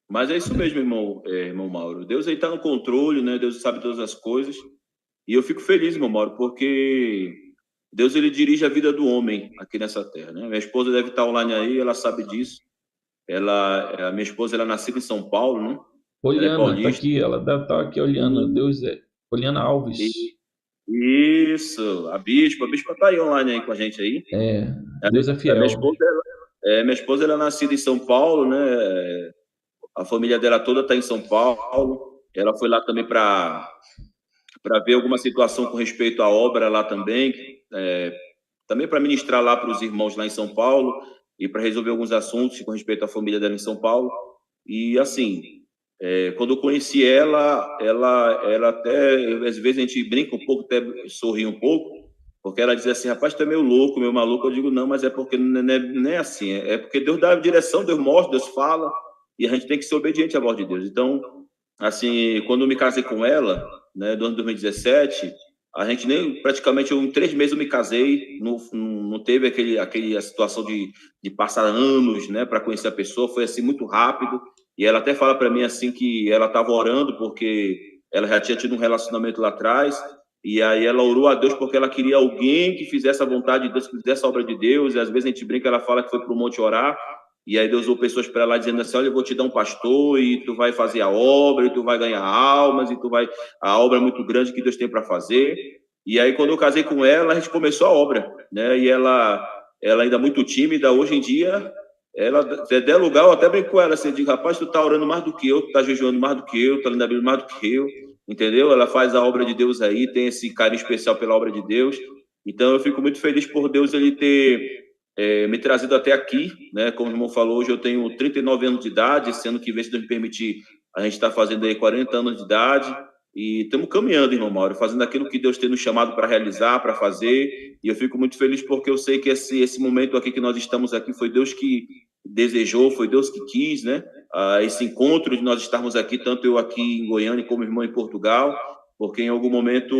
Mas é isso mesmo, irmão Mauro. Deus aí está no controle, né? Deus sabe todas as coisas. E eu fico feliz, irmão Mauro, porque Deus ele dirige a vida do homem aqui nessa terra, né? Minha esposa deve estar online aí, ela sabe disso. A minha esposa ela é nascida em São Paulo, né? Poliana, tá aqui, ela deve estar aqui olhando. Deus Poliana Alves. Isso, a bispa tá aí online aí com a gente aí. Deus é fiel. Minha esposa ela é nascida em São Paulo, né? A família dela toda está em São Paulo. Ela foi lá também para ver alguma situação com respeito à obra lá também, também para ministrar lá para os irmãos lá em São Paulo e para resolver alguns assuntos com respeito à família dela em São Paulo. E assim, quando eu conheci ela até, às vezes a gente brinca um pouco, até sorri um pouco, porque ela dizia assim: rapaz, tu é meio louco, meio maluco. Eu digo: não, mas é porque não é assim, é porque Deus dá a direção, Deus mostra, Deus fala, e a gente tem que ser obediente à voz de Deus. Então, assim, quando eu me casei com ela, né, do ano de 2017, a gente nem, praticamente, em 3 meses eu me casei, não teve a situação de passar anos, né, para conhecer a pessoa, foi assim muito rápido. E ela até fala para mim assim que ela estava orando porque ela já tinha tido um relacionamento lá atrás, e aí ela orou a Deus porque ela queria alguém que fizesse a vontade de Deus, que fizesse a obra de Deus. E às vezes a gente brinca, ela fala que foi para o monte orar, e aí Deus usou pessoas para lá dizendo assim: olha, eu vou te dar um pastor e tu vai fazer a obra, e tu vai ganhar almas, e tu vai... A obra é muito grande que Deus tem para fazer. E aí quando eu casei com ela, a gente começou a obra, né? E ela ainda muito tímida. Hoje em dia, ela, se der lugar, eu até brinco com ela, assim, digo: rapaz, tu tá orando mais do que eu, tu tá jejuando mais do que eu, tá lendo a Bíblia mais do que eu, entendeu? Ela faz a obra de Deus aí, tem esse carinho especial pela obra de Deus. Então eu fico muito feliz por Deus ele ter me trazido até aqui, né? Como o irmão falou, hoje eu tenho 39 anos de idade, esse ano que vem, se Deus me permitir, a gente está fazendo aí 40 anos de idade, e estamos caminhando, irmão Mauro, fazendo aquilo que Deus tem nos chamado para realizar, para fazer, e eu fico muito feliz porque eu sei que esse momento aqui que nós estamos aqui foi Deus que desejou, foi Deus que quis, né? Esse encontro de nós estarmos aqui, tanto eu aqui em Goiânia como irmão em Portugal, porque em algum momento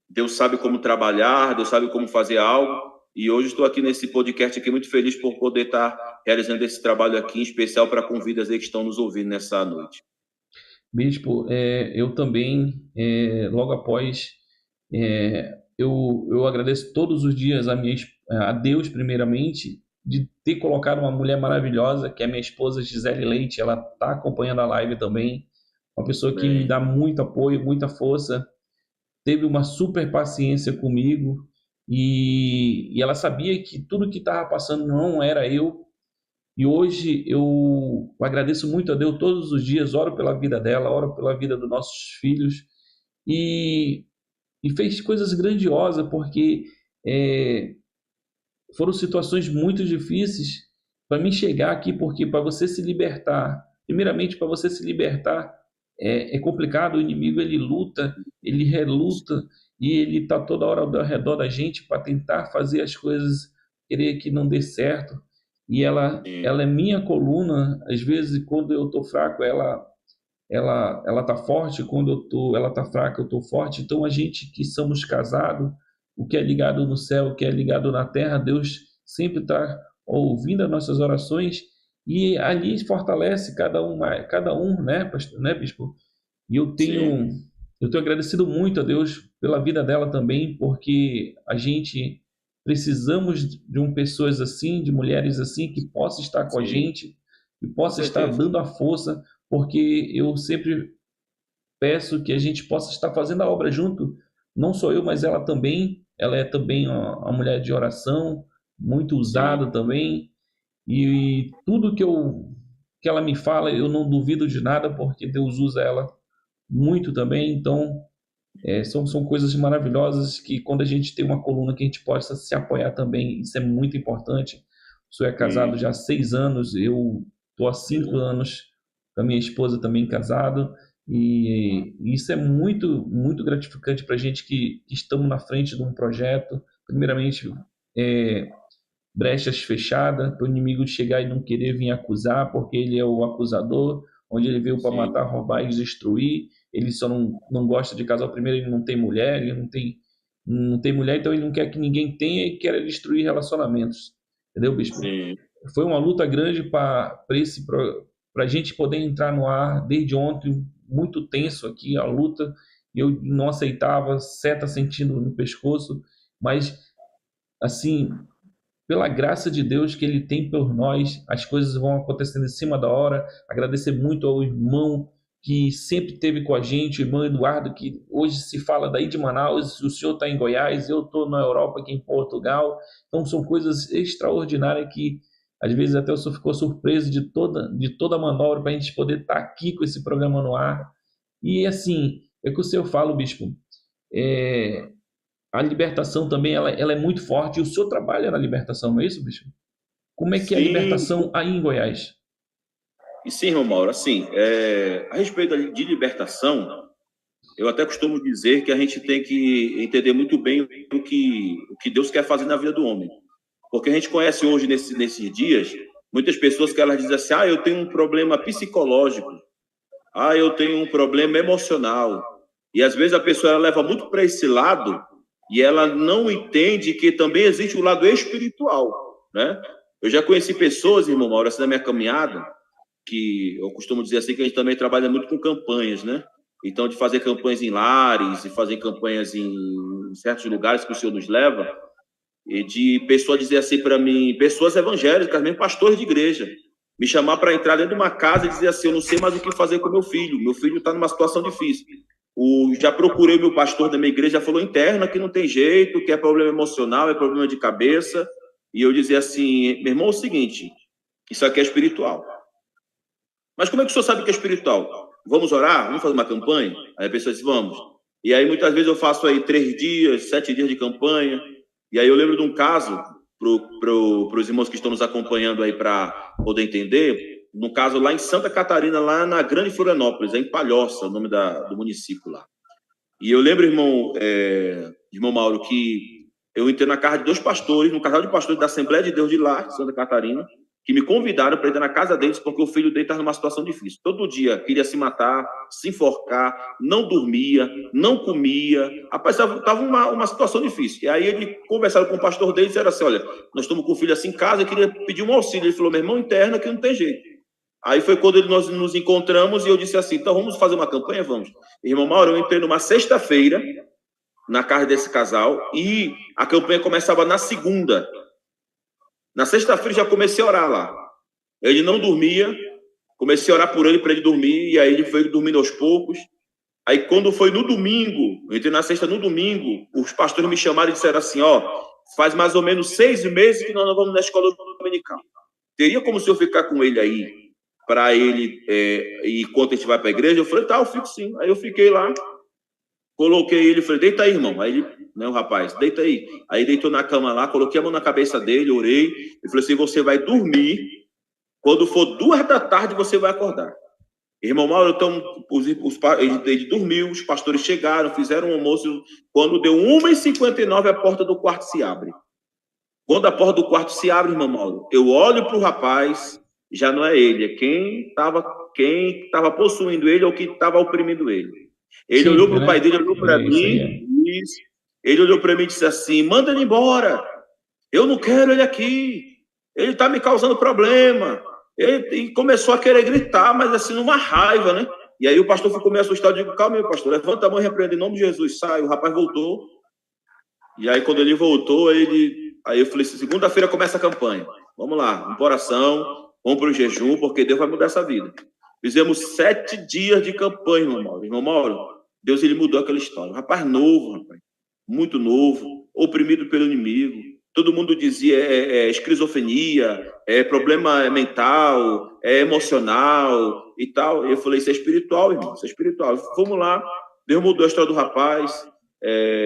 Deus sabe como trabalhar, Deus sabe como fazer algo. E hoje estou aqui nesse podcast aqui muito feliz por poder estar realizando esse trabalho aqui, em especial para convidas aí que estão nos ouvindo nessa noite. Bispo, eu também, logo após, eu agradeço todos os dias a Deus, primeiramente, de ter colocado uma mulher maravilhosa, que é minha esposa Gisele Leite. Ela está acompanhando a live também, uma pessoa que me dá muito apoio, muita força, teve uma super paciência comigo, e ela sabia que tudo que estava passando não era eu. E hoje eu agradeço muito a Deus todos os dias, oro pela vida dela, oro pela vida dos nossos filhos, e, e fez coisas grandiosas, porque é, foram situações muito difíceis para mim chegar aqui, porque para você se libertar, primeiramente para você se libertar é complicado. O inimigo ele luta, ele reluta, e ele está toda hora ao redor da gente para tentar fazer as coisas, querer que não dê certo. E ela é minha coluna. Às vezes, quando eu estou fraco, ela tá forte. Quando ela tá fraca, eu tô forte. Então a gente que somos casados, o que é ligado no céu, o que é ligado na terra, Deus sempre está ouvindo as nossas orações, e ali fortalece cada um, né, pastor, né, bispo? E eu tenho agradecido muito a Deus pela vida dela também, porque a gente precisamos de pessoas assim, de mulheres assim, que possa estar com a gente, que possa estar dando a força, porque eu sempre peço que a gente possa estar fazendo a obra junto, não só eu, mas ela também. Ela é também uma mulher de oração, muito usada também, e tudo que ela me fala, eu não duvido de nada, porque Deus usa ela muito também. Então, são coisas maravilhosas, que quando a gente tem uma coluna que a gente possa se apoiar também, isso é muito importante. O senhor é casado já há 6 anos, eu estou há 5 anos com a minha esposa também casado, e isso é muito, muito gratificante para a gente que estamos na frente de um projeto. Primeiramente, brechas fechadas, para o inimigo chegar e não querer vir acusar, porque ele é o acusador, onde ele veio para matar, roubar e destruir. Ele só não gosta de casal. Primeiro, ele não tem mulher, ele não tem mulher, então ele não quer que ninguém tenha, e quer destruir relacionamentos. Entendeu, bispo? Sim. Foi uma luta grande para a gente poder entrar no ar desde ontem, muito tenso aqui a luta. Eu não aceitava, seta sentindo no pescoço, mas assim, pela graça de Deus que Ele tem por nós, as coisas vão acontecendo em cima da hora. Agradecer muito ao irmão que sempre esteve com a gente, o irmão Eduardo, que hoje se fala daí de Manaus, o senhor está em Goiás, eu estou na Europa, aqui em Portugal. Então são coisas extraordinárias Às vezes até o senhor ficou surpreso de toda a manobra para a gente poder estar aqui com esse programa no ar. E assim, é que o senhor fala, bispo, a libertação também ela é muito forte. E o senhor trabalha na libertação, não é isso, bispo? Como é que é a Sim, libertação aí em Goiás? e sim, irmão Mauro, assim, a respeito de libertação, eu até costumo dizer que a gente tem que entender muito bem o que Deus quer fazer na vida do homem. Porque a gente conhece hoje, nesses dias, muitas pessoas que elas dizem assim, eu tenho um problema psicológico, eu tenho um problema emocional. E às vezes a pessoa ela leva muito para esse lado e ela não entende que também existe o lado espiritual, né? Eu já conheci pessoas, irmão Mauro, assim, na minha caminhada, que eu costumo dizer assim que a gente também trabalha muito com campanhas, né? Então, de fazer campanhas em lares e fazer campanhas em certos lugares que o Senhor nos leva, e de pessoa dizer assim para mim, pessoas evangélicas, mesmo pastores de igreja, me chamar para entrar dentro de uma casa e dizer assim, eu não sei mais o que fazer com meu filho está numa situação difícil. Já procurei o meu pastor da minha igreja, já falou interna que não tem jeito, que é problema emocional, é problema de cabeça, e eu dizia assim, meu irmão, é o seguinte, isso aqui é espiritual. Mas como é que o senhor sabe que é espiritual? Vamos orar? Vamos fazer uma campanha? Aí a pessoa diz, vamos. E aí muitas vezes eu faço aí 3 dias, 7 dias de campanha, e aí eu lembro de um caso, para os irmãos que estão nos acompanhando aí para poder entender, no caso lá em Santa Catarina, lá na Grande Florianópolis, em Palhoça, o nome do município lá. E eu lembro, irmão Mauro, que eu entrei na casa de 2 pastores, no casal de pastores da Assembleia de Deus de lá, de Santa Catarina, que me convidaram para entrar na casa deles porque o filho dele estava numa situação difícil. Todo dia queria se matar, se enforcar, não dormia, não comia. Rapaz, estava uma situação difícil. E aí ele conversaram com o pastor dele e disseram assim, olha, nós estamos com o filho assim em casa e queria pedir um auxílio. Ele falou, meu irmão, interna que não tem jeito. Aí foi quando nós nos encontramos e eu disse assim, então vamos fazer uma campanha? Vamos. Irmão Mauro, eu entrei numa sexta-feira na casa desse casal e a campanha começava na segunda. Na sexta-feira já comecei a orar lá. Ele não dormia, comecei a orar por ele para ele dormir, e aí ele foi dormindo aos poucos. Aí quando foi no domingo, eu entrei na sexta no domingo, os pastores me chamaram e disseram assim, faz mais ou menos 6 meses que nós não vamos na escola dominical. Teria como o senhor ficar com ele aí, para ele, enquanto a gente vai para a igreja? Eu falei, tá, eu fico sim. Aí eu fiquei lá, coloquei ele, falei, deita aí, irmão. Aí ele, o rapaz, deita aí. Aí deitou na cama lá, coloquei a mão na cabeça dele, orei, e falei assim, você vai dormir, quando for 2 da tarde, você vai acordar. Irmão Mauro, então, ele dormiu, os pastores chegaram, fizeram um almoço, quando deu 1h59, a porta do quarto se abre. Quando a porta do quarto se abre, irmão Mauro, eu olho para o rapaz, já não é ele, é quem estava possuindo ele ou que estava oprimindo ele. Ele olhou para o pai dele, olhou para mim, ele olhou para mim e disse assim, manda ele embora, eu não quero ele aqui, ele está me causando problema. E começou a querer gritar, mas assim, numa raiva, né? E aí o pastor ficou meio assustado, eu digo, calma aí, pastor, levanta a mão e repreende em nome de Jesus, sai. O rapaz voltou, e aí quando ele voltou, aí eu falei, segunda-feira começa a campanha, vamos lá, vamos para oração, vamos para o jejum, porque Deus vai mudar essa vida. Fizemos 7 dias de campanha, irmão Mauro, Deus ele mudou aquela história. Um rapaz novo, rapaz, muito novo, oprimido pelo inimigo. Todo mundo dizia esquizofrenia, problema mental, emocional e tal. E eu falei, isso é espiritual, irmão, isso é espiritual. Vamos lá, Deus mudou a história do rapaz.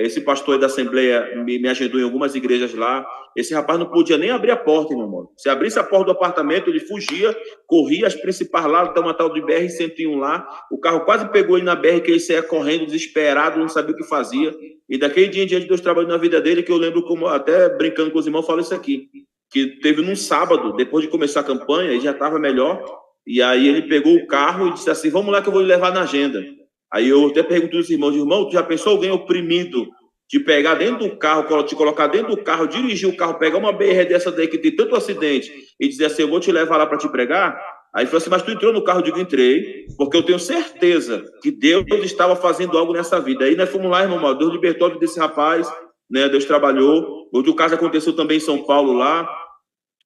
Esse pastor da Assembleia me agendou em algumas igrejas lá. Esse rapaz não podia nem abrir a porta, irmão Mauro. Se abrisse a porta do apartamento, ele fugia, corria as principais lá, tem uma tal de BR-101 lá. O carro quase pegou ele na BR, que ele saía correndo, desesperado, não sabia o que fazia. E daquele dia em diante, Deus trabalhou na vida dele, que eu lembro, como até brincando com os irmãos, falo isso aqui, que teve num sábado, depois de começar a campanha, ele já estava melhor, e aí ele pegou o carro e disse assim, vamos lá que eu vou lhe levar na agenda. Aí eu até pergunto aos irmãos, irmão, tu já pensou alguém oprimido de pegar dentro do carro, te colocar dentro do carro, dirigir o carro, pegar uma BR dessa daí que tem tanto acidente e dizer assim, eu vou te levar lá para te pregar? Aí ele falou assim, mas tu entrou no carro? Eu digo, entrei, porque eu tenho certeza que Deus estava fazendo algo nessa vida. Aí nós fomos lá, irmão, Deus libertou a vida desse rapaz, né? Deus trabalhou. Outro caso aconteceu também em São Paulo lá,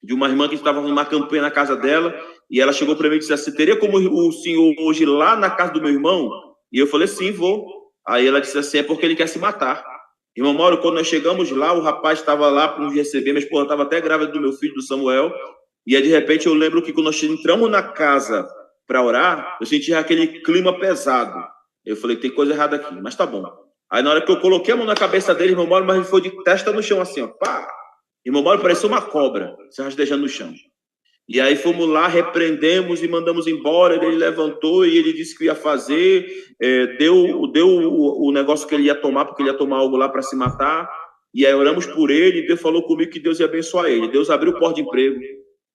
de uma irmã que estava numa campanha na casa dela, e ela chegou para mim e disse assim, teria como o senhor hoje ir lá na casa do meu irmão? E eu falei, sim, vou. Aí ela disse assim, é porque ele quer se matar. Irmão Mauro, quando nós chegamos lá, o rapaz estava lá para nos receber, minha esposa estava até grávida do meu filho, do Samuel, E aí, de repente, eu lembro que quando nós entramos na casa para orar, eu senti aquele clima pesado. Eu falei, tem coisa errada aqui, mas tá bom. Aí, na hora que eu coloquei a mão na cabeça dele, irmão Mauro, mas ele foi de testa no chão, assim, ó, pá! Irmão Mauro parecia uma cobra, se rastejando no chão. E aí fomos lá, repreendemos e mandamos embora. Ele levantou e ele disse que ia fazer, deu o negócio que ele ia tomar, porque ele ia tomar algo lá para se matar. E aí oramos por ele, e Deus falou comigo que Deus ia abençoar ele. Deus abriu o porta de emprego,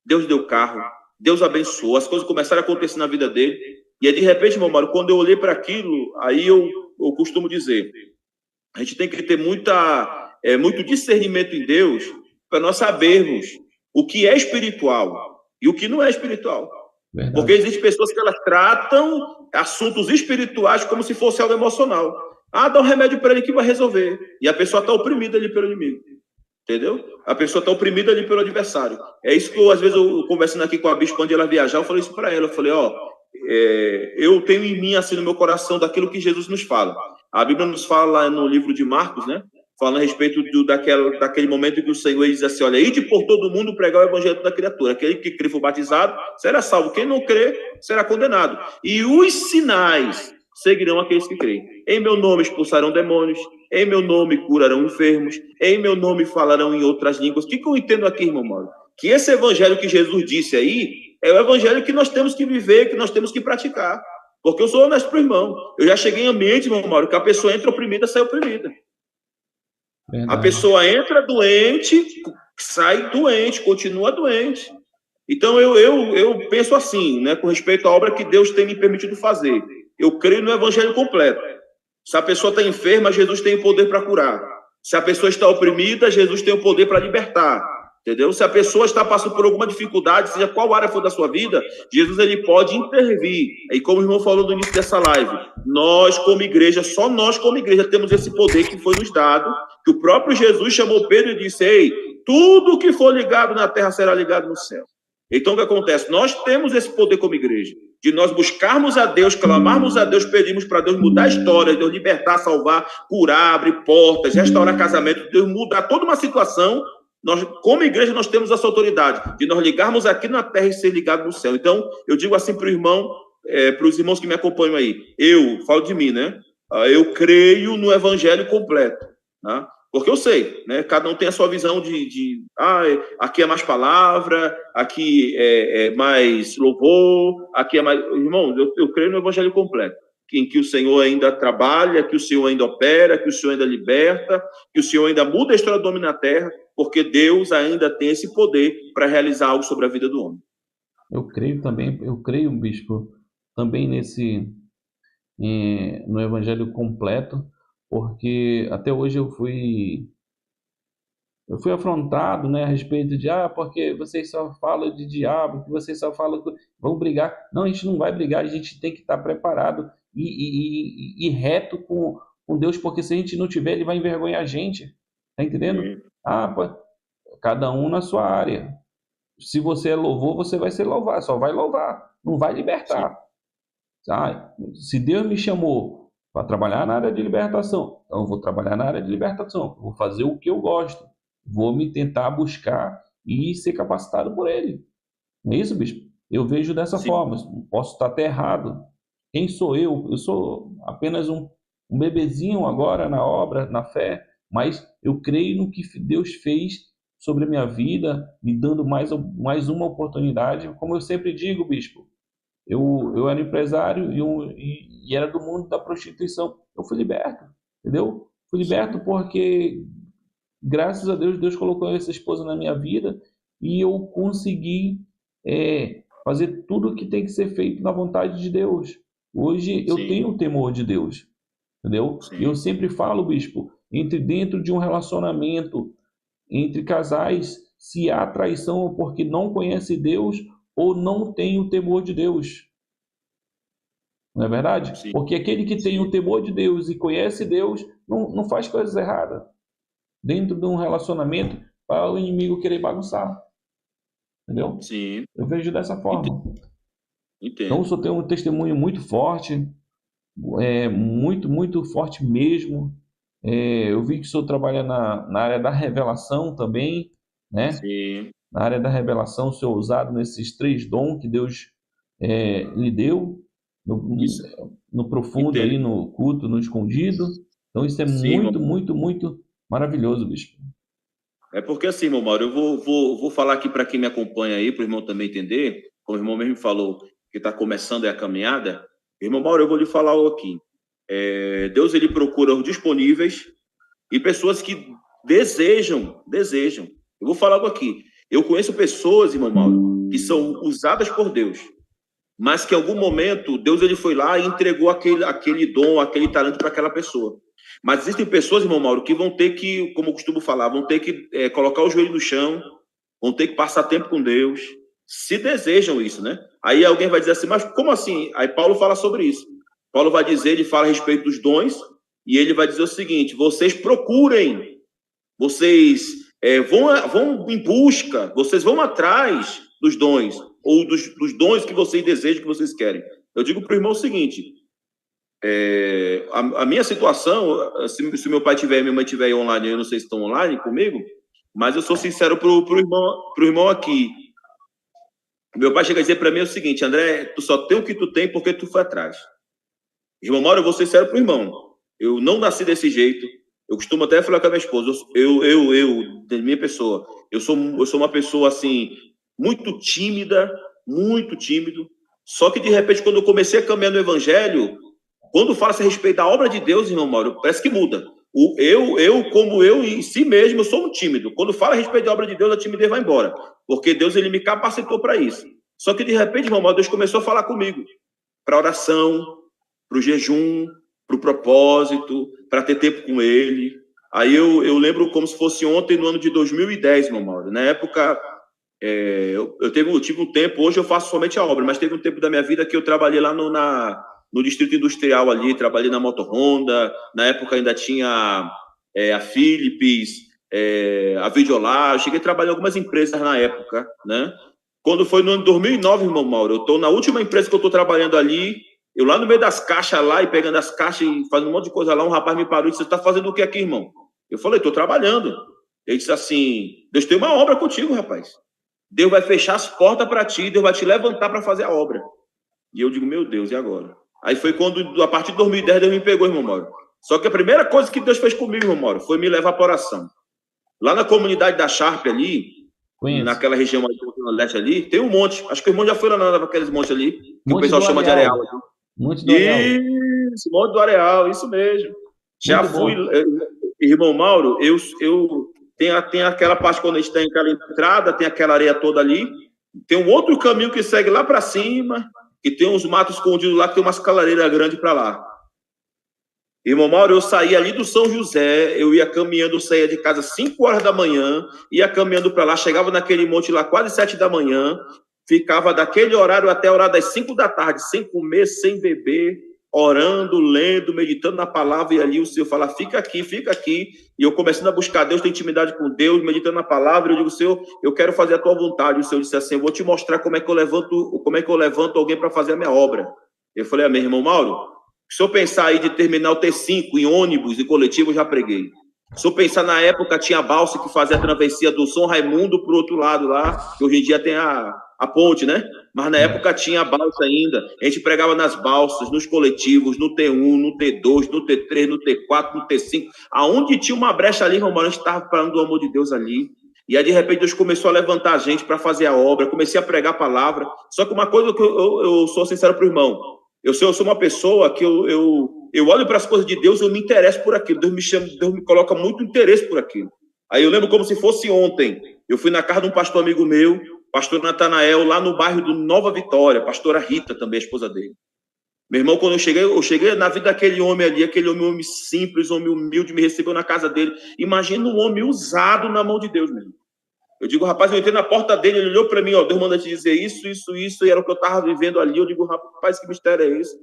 Deus deu carro, Deus abençoou, as coisas começaram a acontecer na vida dele. E aí, de repente, meu Mauro, quando eu olhei para aquilo, aí eu costumo dizer, a gente tem que ter muito discernimento em Deus para nós sabermos o que é espiritual e o que não é espiritual. Verdade. Porque existem pessoas que elas tratam assuntos espirituais como se fosse algo emocional. Ah, dá um remédio para ele que vai resolver. E a pessoa está oprimida ali pelo inimigo. Entendeu? A pessoa está oprimida ali pelo adversário. É isso que às vezes, eu conversando aqui com a bispa, onde ela viajar, eu falei isso para ela. Eu falei, eu tenho em mim, assim, no meu coração, daquilo que Jesus nos fala. A Bíblia nos fala lá no livro de Marcos, né? Falando a respeito daquele momento em que o Senhor diz assim, olha, ide por todo mundo pregar o evangelho da criatura. Aquele que crê for batizado será salvo. Quem não crê será condenado. E os sinais seguirão aqueles que creem. Em meu nome expulsarão demônios, em meu nome curarão enfermos, em meu nome falarão em outras línguas. O que eu entendo aqui, irmão Mauro? Que esse evangelho que Jesus disse aí é o evangelho que nós temos que viver, que nós temos que praticar. Porque eu sou honesto para o irmão. Eu já cheguei em ambiente, irmão Mauro, que a pessoa entra oprimida, sai oprimida. Verdade. A pessoa entra doente, sai doente, continua doente. Então, eu penso assim, né, com respeito à obra que Deus tem me permitido fazer. Eu creio no evangelho completo. Se a pessoa está enferma, Jesus tem o poder para curar. Se a pessoa está oprimida, Jesus tem o poder para libertar. Entendeu? Se a pessoa está passando por alguma dificuldade, seja qual área for da sua vida, Jesus ele pode intervir. E como o irmão falou no início dessa live, nós como igreja, só nós como igreja temos esse poder que foi nos dado, que o próprio Jesus chamou Pedro e disse, ei, tudo que for ligado na terra será ligado no céu. Então o que acontece? Nós temos esse poder como igreja, de nós buscarmos a Deus, clamarmos a Deus, pedimos para Deus mudar a história, Deus libertar, salvar, curar, abrir portas, restaurar casamento, Deus mudar toda uma situação. Nós, como igreja, nós temos essa autoridade de nós ligarmos aqui na terra e ser ligado no céu. Então, eu digo assim para o irmão, para os irmãos que me acompanham aí, eu falo de mim, né? Eu creio no evangelho completo, né? Porque eu sei, né? Cada um tem a sua visão aqui é mais palavra, aqui é mais louvor, aqui é mais... Irmão, eu creio no evangelho completo, em que o Senhor ainda trabalha, que o Senhor ainda opera, que o Senhor ainda liberta, que o Senhor ainda muda a história do homem na terra, porque Deus ainda tem esse poder para realizar algo sobre a vida do homem. Eu creio, bispo, também no evangelho completo, porque até hoje eu fui afrontado, né, a respeito de, porque vocês só falam de diabo, que vocês só falam, vão brigar. Não, a gente não vai brigar, a gente tem que estar preparado e reto com Deus, porque se a gente não tiver, ele vai envergonhar a gente, tá entendendo? Cada um na sua área. Se você é louvor, você vai ser louvado, só vai louvar, não vai libertar. Se Deus me chamou para trabalhar na área de libertação, então eu vou trabalhar na área de libertação, vou fazer o que eu gosto, vou me tentar buscar e ser capacitado por ele. Não é isso, bispo? Eu vejo dessa forma. Posso estar até errado. Quem sou eu? Eu sou apenas um bebezinho agora na obra, na fé, mas eu creio no que Deus fez sobre a minha vida, me dando mais uma oportunidade. Como eu sempre digo, bispo, eu era empresário e era do mundo da prostituição. Eu fui liberto, entendeu? Fui liberto porque, graças a Deus, Deus colocou essa esposa na minha vida e eu consegui fazer tudo o que tem que ser feito na vontade de Deus. Hoje eu tenho o temor de Deus, entendeu? E eu sempre falo, bispo, dentro de um relacionamento entre casais, se há traição porque não conhece Deus ou não tem o temor de Deus. Não é verdade? Sim. Porque aquele que tem o temor de Deus e conhece Deus não faz coisas erradas. Dentro de um relacionamento, para o inimigo querer bagunçar. Entendeu? Sim. Eu vejo dessa forma. Entendo. Então, eu só tenho um testemunho muito forte, muito, muito forte mesmo. Eu vi que o senhor trabalha na área da revelação também, né? Sim. na área da revelação, ser usado nesses 3 dons que Deus lhe deu, no profundo, aí, no culto, no escondido. Então isso é muito, muito, muito maravilhoso, bispo. É porque assim, irmão Mauro, eu vou falar aqui para quem me acompanha aí, para o irmão também entender, como o irmão mesmo falou, que está começando a caminhada. Irmão Mauro, eu vou lhe falar algo aqui. Deus, ele procura os disponíveis e pessoas que desejam. Eu vou falar algo aqui. Eu conheço pessoas, irmão Mauro, que são usadas por Deus, mas que em algum momento Deus, ele foi lá e entregou aquele dom, aquele talento para aquela pessoa. Mas existem pessoas, irmão Mauro, que vão ter que, como eu costumo falar, vão ter que colocar o joelho no chão, vão ter que passar tempo com Deus, se desejam isso, né? Aí alguém vai dizer assim, mas como assim? Aí Paulo fala sobre isso. Paulo vai dizer, ele fala a respeito dos dons, e ele vai dizer o seguinte: vocês procurem, vocês vão em busca, vocês vão atrás dos dons, ou dos dons que vocês desejam, que vocês querem. Eu digo para o irmão o seguinte: a minha situação, se meu pai tiver e minha mãe tiver online, eu não sei se estão online comigo, mas eu sou sincero pro irmão aqui. Meu pai chega a dizer para mim o seguinte: André, tu só tem o que tu tem porque tu foi atrás. Irmão Mauro, eu vou ser sincero pro irmão. Eu não nasci desse jeito. Eu costumo até falar com a minha esposa, da minha pessoa, eu sou uma pessoa assim, muito tímida, muito tímido. Só que de repente, quando eu comecei a caminhar no evangelho, quando fala-se a respeito da obra de Deus, irmão Mauro, parece que muda. Como eu em si mesmo, eu sou um tímido. Quando fala a respeito da obra de Deus, a timidez vai embora. Porque Deus, ele me capacitou para isso. Só que de repente, irmão Mauro, Deus começou a falar comigo. Para oração, para o jejum, para o propósito, para ter tempo com ele. Aí eu lembro como se fosse ontem, no ano de 2010, irmão Mauro. Na época, eu tive um tempo, hoje eu faço somente a obra, mas teve um tempo da minha vida que eu trabalhei lá no Distrito Industrial ali, trabalhei na Moto Honda, na época ainda tinha a Philips, a Videolar, eu cheguei a trabalhar em algumas empresas na época, né? Quando foi no ano de 2009, irmão Mauro, eu estou na última empresa que eu estou trabalhando ali, eu lá no meio das caixas lá, e pegando as caixas e fazendo um monte de coisa lá, um rapaz me parou e disse: você está fazendo o que aqui, irmão? Eu falei: estou trabalhando. Ele disse assim: Deus tem uma obra contigo, rapaz. Deus vai fechar as portas para ti, Deus vai te levantar para fazer a obra. E eu digo: meu Deus, e agora? Aí foi quando, a partir de 2010, Deus me pegou, irmão Mauro. Só que a primeira coisa que Deus fez comigo, irmão Mauro, foi me levar para oração. Lá na comunidade da Sharp ali, naquela região ali, do leste ali, tem um monte. Acho que o irmão já foi lá naqueles montes ali, que o pessoal chama de areal. Monte do Areal. Isso, Monte do Areal, isso mesmo. Já fui, irmão Mauro, tem aquela parte quando a gente tem aquela entrada, tem aquela areia toda ali, tem um outro caminho que segue lá para cima, que tem uns matos escondidos lá, que tem umas calareiras grandes para lá. Irmão Mauro, eu saía ali do São José, eu ia caminhando, eu saía de casa 5 horas da manhã, ia caminhando para lá, chegava naquele monte lá quase 7 da manhã, ficava daquele horário até a hora das 5 da tarde, sem comer, sem beber, orando, lendo, meditando na palavra, e ali o Senhor fala: fica aqui, e eu começando a buscar Deus, ter intimidade com Deus, meditando na palavra, eu digo: Senhor, eu quero fazer a tua vontade. E o Senhor disse assim: eu vou te mostrar como é que eu levanto alguém para fazer a minha obra. Eu falei: meu irmão Mauro, se eu pensar aí de terminar o T5 em ônibus e coletivo, eu já preguei. Se eu pensar na época, tinha balsa que fazia a travessia do São Raimundo para o outro lado lá, que hoje em dia tem a ponte, né? Mas na época tinha a balsa ainda. A gente pregava nas balsas, nos coletivos, no T1, no T2, no T3, no T4, no T5. Aonde tinha uma brecha ali, irmão, a gente estava falando do amor de Deus ali. E aí, de repente, Deus começou a levantar a gente para fazer a obra. Comecei a pregar a palavra. Só que uma coisa que eu sou sincero para o irmão. Eu sou uma pessoa que eu olho para as coisas de Deus, eu me interesso por aquilo. Deus me coloca muito interesse por aquilo. Aí eu lembro como se fosse ontem. Eu fui na casa de um pastor amigo meu, pastor Natanael, lá no bairro do Nova Vitória, pastora Rita também, a esposa dele. Meu irmão, quando eu cheguei na vida daquele homem ali, aquele homem simples, homem humilde, me recebeu na casa dele. Imagina um homem usado na mão de Deus mesmo. Eu digo: rapaz, eu entrei na porta dele, ele olhou para mim: ó, Deus manda te dizer isso, e era o que eu estava vivendo ali. Eu digo: rapaz, que mistério é esse?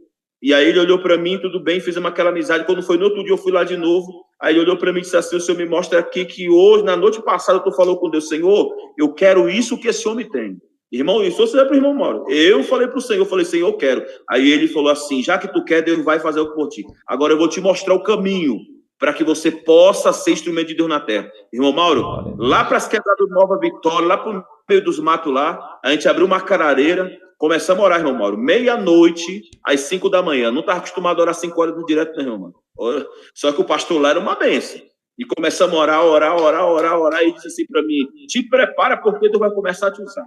E aí ele olhou para mim, tudo bem, fizemos aquela amizade. Quando foi no outro dia, eu fui lá de novo. Aí ele olhou para mim e disse assim: o Senhor me mostra aqui que hoje, na noite passada, tu falou com Deus: Senhor, eu quero isso que esse homem tem. Irmão, isso você é para o irmão Mauro. Eu falei para o Senhor, eu falei: Senhor, eu quero. Aí ele falou assim: já que tu quer, Deus vai fazer o por ti. Agora eu vou te mostrar o caminho. para que você possa ser instrumento de Deus na terra. Irmão Mauro, lá para as quebradas do Nova Vitória, lá para o meio dos matos lá, a gente abriu uma carareira, começamos a orar, irmão Mauro, meia-noite às 5 da manhã. Não estava acostumado a orar 5 horas no direto, não, irmão Mauro. Só que o pastor lá era uma bênção. E começamos a orar, e disse assim para mim, te prepara porque Deus vai começar a te usar.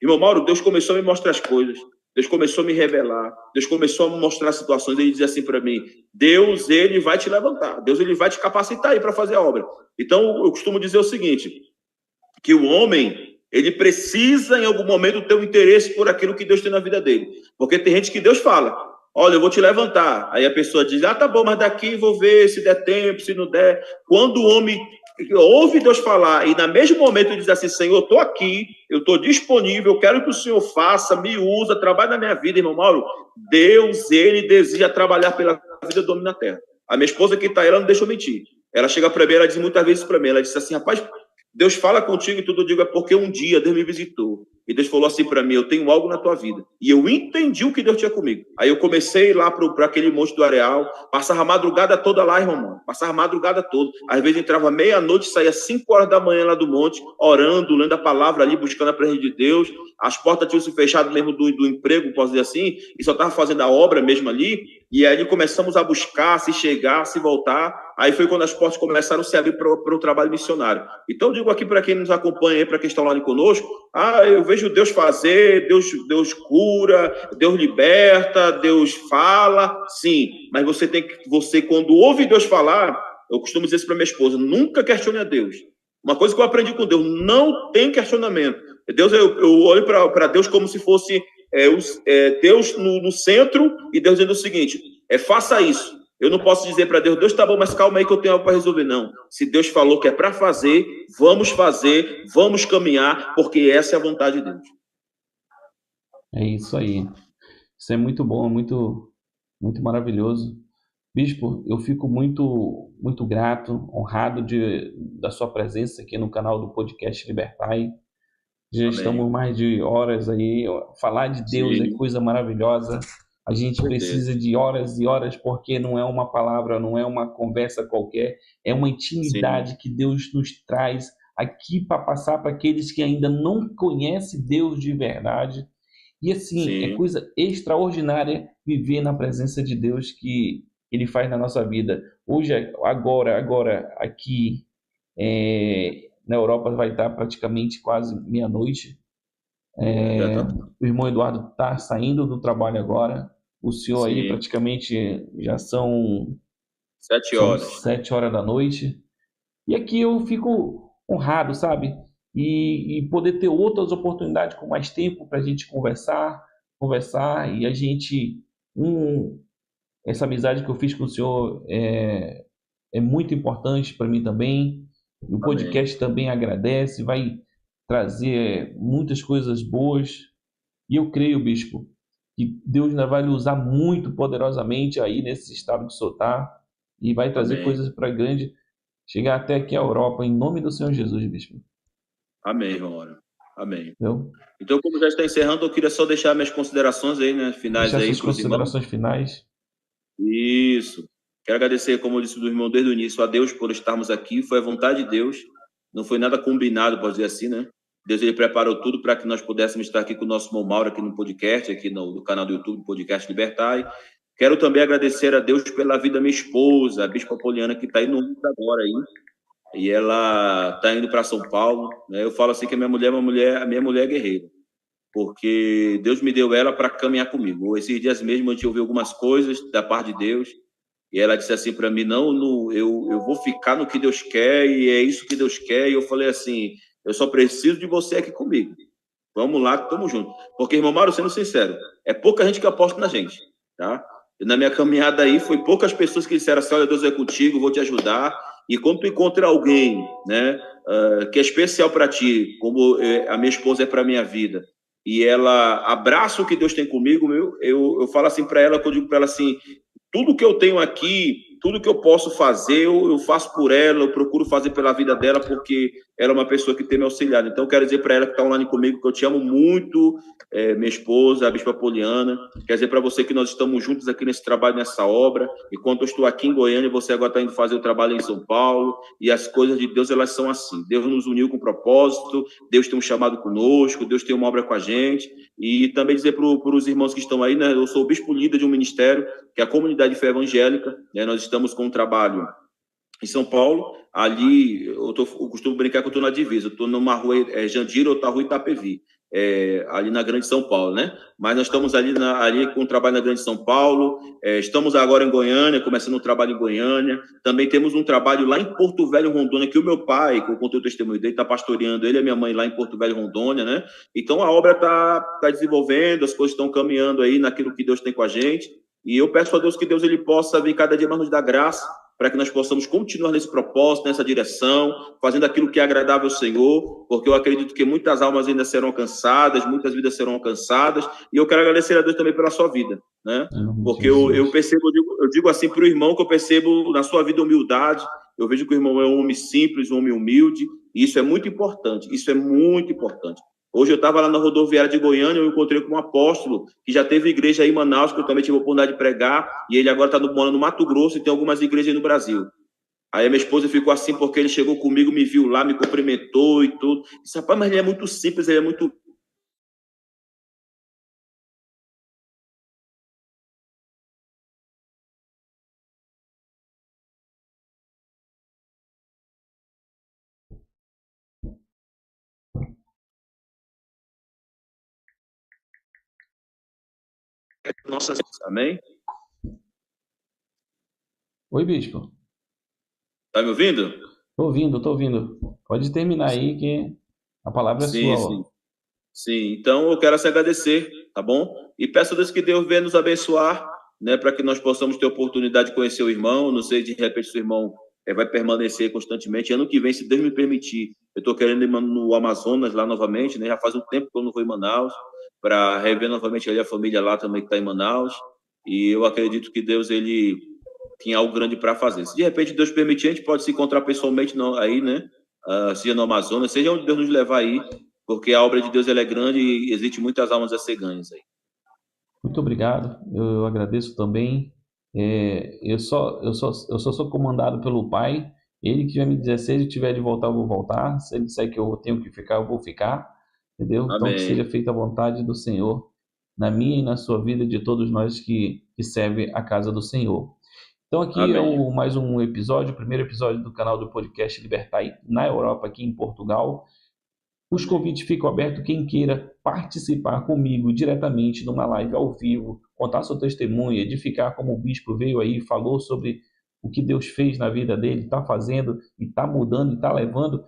Irmão Mauro, Deus começou a me mostrar as coisas. Deus começou a me revelar, Deus começou a me mostrar situações, ele dizia assim para mim, Deus, ele vai te levantar, Deus, ele vai te capacitar aí para fazer a obra. Então, eu costumo dizer o seguinte, que o homem, ele precisa em algum momento ter um interesse por aquilo que Deus tem na vida dele, porque tem gente que Deus fala, olha, eu vou te levantar, aí a pessoa diz, tá bom, mas daqui vou ver se der tempo, se não der. Quando o homem ouve Deus falar e, no mesmo momento, ele diz assim, Senhor, eu estou aqui, eu estou disponível, eu quero que o Senhor faça, me usa, trabalhe na minha vida, irmão Mauro. Deus, ele deseja trabalhar pela vida do homem na terra. A minha esposa que está aí, ela não deixa eu mentir. Ela chega para mim, ela diz muitas vezes para mim, ela diz assim, rapaz, Deus fala contigo e tudo, eu digo, é porque um dia Deus me visitou. E Deus falou assim para mim, eu tenho algo na tua vida. E eu entendi o que Deus tinha comigo. Aí eu comecei lá para aquele monte do Areal, passava a madrugada toda lá, irmão. Passava a madrugada toda. Às vezes entrava meia-noite, saía 5 horas da manhã lá do monte, orando, lendo a palavra ali, buscando a presença de Deus. As portas tinham se fechado mesmo do emprego, posso dizer assim, e só estava fazendo a obra mesmo ali. E aí começamos a buscar, se chegar, se voltar. Aí foi quando as portas começaram a se abrir para o trabalho missionário. Então eu digo aqui para quem nos acompanha aí, para quem está lá conosco, eu vejo Deus fazer, Deus cura, Deus liberta, Deus fala, sim, mas você quando ouve Deus falar, eu costumo dizer isso para minha esposa, nunca questione a Deus. Uma coisa que eu aprendi com Deus, não tem questionamento. Deus, eu olho para Deus como se fosse Deus no centro e Deus dizendo o seguinte, faça isso. Eu não posso dizer para Deus, Deus tá bom, mas calma aí que eu tenho algo para resolver. Não. Se Deus falou que é para fazer, vamos caminhar, porque essa é a vontade de Deus. É isso aí. Isso é muito bom, muito, muito maravilhoso. Bispo, eu fico muito, muito grato, honrado da sua presença aqui no canal do podcast Libertai. Já Amém. Estamos mais de horas aí. Falar de Deus Sim. É coisa maravilhosa. A gente precisa de horas e horas, porque não é uma palavra, não é uma conversa qualquer, é uma intimidade Sim. que Deus nos traz aqui para passar para aqueles que ainda não conhecem Deus de verdade. E assim, Sim. é coisa extraordinária viver na presença de Deus que Ele faz na nossa vida. Hoje, agora aqui na Europa vai estar praticamente quase meia-noite. O irmão Eduardo está saindo do trabalho agora. O senhor aí praticamente já são 7 horas. 7 horas da noite. E aqui eu fico honrado, sabe? E poder ter outras oportunidades com mais tempo para a gente conversar e a gente essa amizade que eu fiz com o senhor é muito importante para mim também. O podcast também agradece, vai trazer muitas coisas boas. E eu creio, bispo, que Deus ainda vai lhe usar muito poderosamente aí nesse estado que o senhor está e vai trazer coisas para grande, chegar até aqui a Europa, em nome do Senhor Jesus, bispo. Amém, irmão. Amém. Entendeu? Então, como já está encerrando, eu queria só deixar minhas considerações aí, né, finais Deixar aí suas considerações finais. Isso. Quero agradecer, como eu disse do irmão desde o início, a Deus por estarmos aqui. Foi a vontade de Deus. Não foi nada combinado, pode dizer assim, né? Deus, ele preparou tudo para que nós pudéssemos estar aqui com o nosso irmão Mauro, aqui no podcast, aqui no canal do YouTube, Podcast Libertai. Quero também agradecer a Deus pela vida da minha esposa, a Bispa Poliana, que está aí no mundo agora aí. E ela está indo para São Paulo, né? Eu falo assim que a minha mulher é guerreira, porque Deus me deu ela para caminhar comigo. Esses dias mesmo a gente ouviu algumas coisas da parte de Deus, e ela disse assim para mim, eu vou ficar no que Deus quer, e é isso que Deus quer. E eu falei assim, eu só preciso de você aqui comigo. Vamos lá, tamo junto. Porque, irmão Mauro, sendo sincero, é pouca gente que aposta na gente, tá? Na minha caminhada aí, foi poucas pessoas que disseram assim, olha, Deus é contigo, vou te ajudar. E quando tu encontra alguém, né, que é especial para ti, como a minha esposa é para minha vida, e ela abraça o que Deus tem comigo, eu falo assim para ela, que eu digo para ela assim, tudo que eu tenho aqui tudo que eu posso fazer, eu faço por ela, eu procuro fazer pela vida dela, porque ela é uma pessoa que tem me auxiliado. Então, eu quero dizer para ela que está online comigo que eu te amo muito, minha esposa, a Bispa Poliana. Quer dizer para você que nós estamos juntos aqui nesse trabalho, nessa obra. Enquanto eu estou aqui em Goiânia, você agora está indo fazer o trabalho em São Paulo. E as coisas de Deus, elas são assim. Deus nos uniu com propósito, Deus tem um chamado conosco, Deus tem uma obra com a gente. E também dizer para os irmãos que estão aí, né? Eu sou o bispo líder de um ministério, que é a Comunidade de Fé Evangélica, né? Nós estamos com um trabalho em São Paulo, ali, eu costumo brincar que eu estou na divisa, eu estou numa rua Jandira, outra rua Itapevi, ali na Grande São Paulo, né? Mas nós estamos ali com o trabalho na Grande São Paulo, estamos agora em Goiânia, começando um trabalho em Goiânia, também temos um trabalho lá em Porto Velho, Rondônia, que o meu pai, que eu contei o testemunho dele, está pastoreando ele e a minha mãe lá em Porto Velho, Rondônia, né? Então a obra está desenvolvendo, as coisas estão caminhando aí naquilo que Deus tem com a gente, e eu peço a Deus que Deus ele possa vir cada dia mais nos dar graça, para que nós possamos continuar nesse propósito, nessa direção, fazendo aquilo que é agradável ao Senhor, porque eu acredito que muitas almas ainda serão alcançadas, muitas vidas serão alcançadas, e eu quero agradecer a Deus também pela sua vida, né? Porque eu percebo, eu digo assim para o irmão que eu percebo na sua vida humildade, eu vejo que o irmão é um homem simples, um homem humilde, e isso é muito importante, isso é muito importante. Hoje eu estava lá na rodoviária de Goiânia, eu encontrei com um apóstolo que já teve igreja aí em Manaus, que eu também tive a oportunidade de pregar, e ele agora está morando no Mato Grosso e tem algumas igrejas aí no Brasil. Aí a minha esposa ficou assim porque ele chegou comigo, me viu lá, me cumprimentou e tudo. Disse, rapaz, mas ele é muito simples, ele é muito... Nossa, amém? Oi, bispo. Tá me ouvindo? Tô ouvindo. Pode terminar aí que a palavra é Sim, sua. sim. Sim, então eu quero se agradecer, tá bom? E peço a Deus que Deus venha nos abençoar, né, para que nós possamos ter oportunidade de conhecer o irmão. Não sei, de repente, se o irmão vai permanecer constantemente. Ano que vem, se Deus me permitir, eu estou querendo ir no Amazonas lá novamente, né? Já faz um tempo que eu não vou em Manaus, para rever novamente ali a família lá também que está em Manaus. E eu acredito que Deus, ele tinha algo grande para fazer. Se de repente Deus permitir, a gente pode se encontrar pessoalmente aí, né? Seja no Amazonas, seja onde Deus nos levar aí, porque a obra de Deus ela é grande e existe muitas almas a ser ganhas aí. Muito obrigado, eu agradeço também. Eu só sou comandado pelo Pai. Ele que vai me dizer, se ele tiver de voltar, eu vou voltar. Se ele disser que eu tenho que ficar, eu vou ficar. Entendeu? Então, que seja Amém. feita a vontade do Senhor na minha e na sua vida, de todos nós que servem a casa do Senhor. Então, aqui é Amém. mais um episódio, o primeiro episódio do canal do podcast Libertai na Europa, aqui em Portugal. Os convites ficam abertos, quem queira participar comigo diretamente numa live ao vivo, contar seu testemunho, edificar como o bispo veio aí e falou sobre o que Deus fez na vida dele, está fazendo e está mudando e está levando.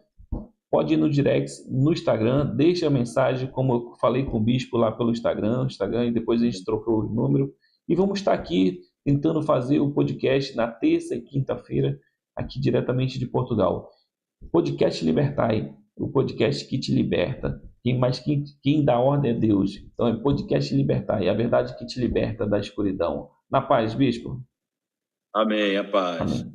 Pode ir no direct, no Instagram, deixa a mensagem, como eu falei com o bispo lá pelo Instagram, e depois a gente trocou o número. E vamos estar aqui tentando fazer o podcast na terça e quinta-feira, aqui diretamente de Portugal. Podcast Libertai, o podcast que te liberta. Quem dá ordem é Deus. Então é podcast Libertai, a verdade que te liberta da escuridão. Na paz, bispo. Amém, a paz. Amém.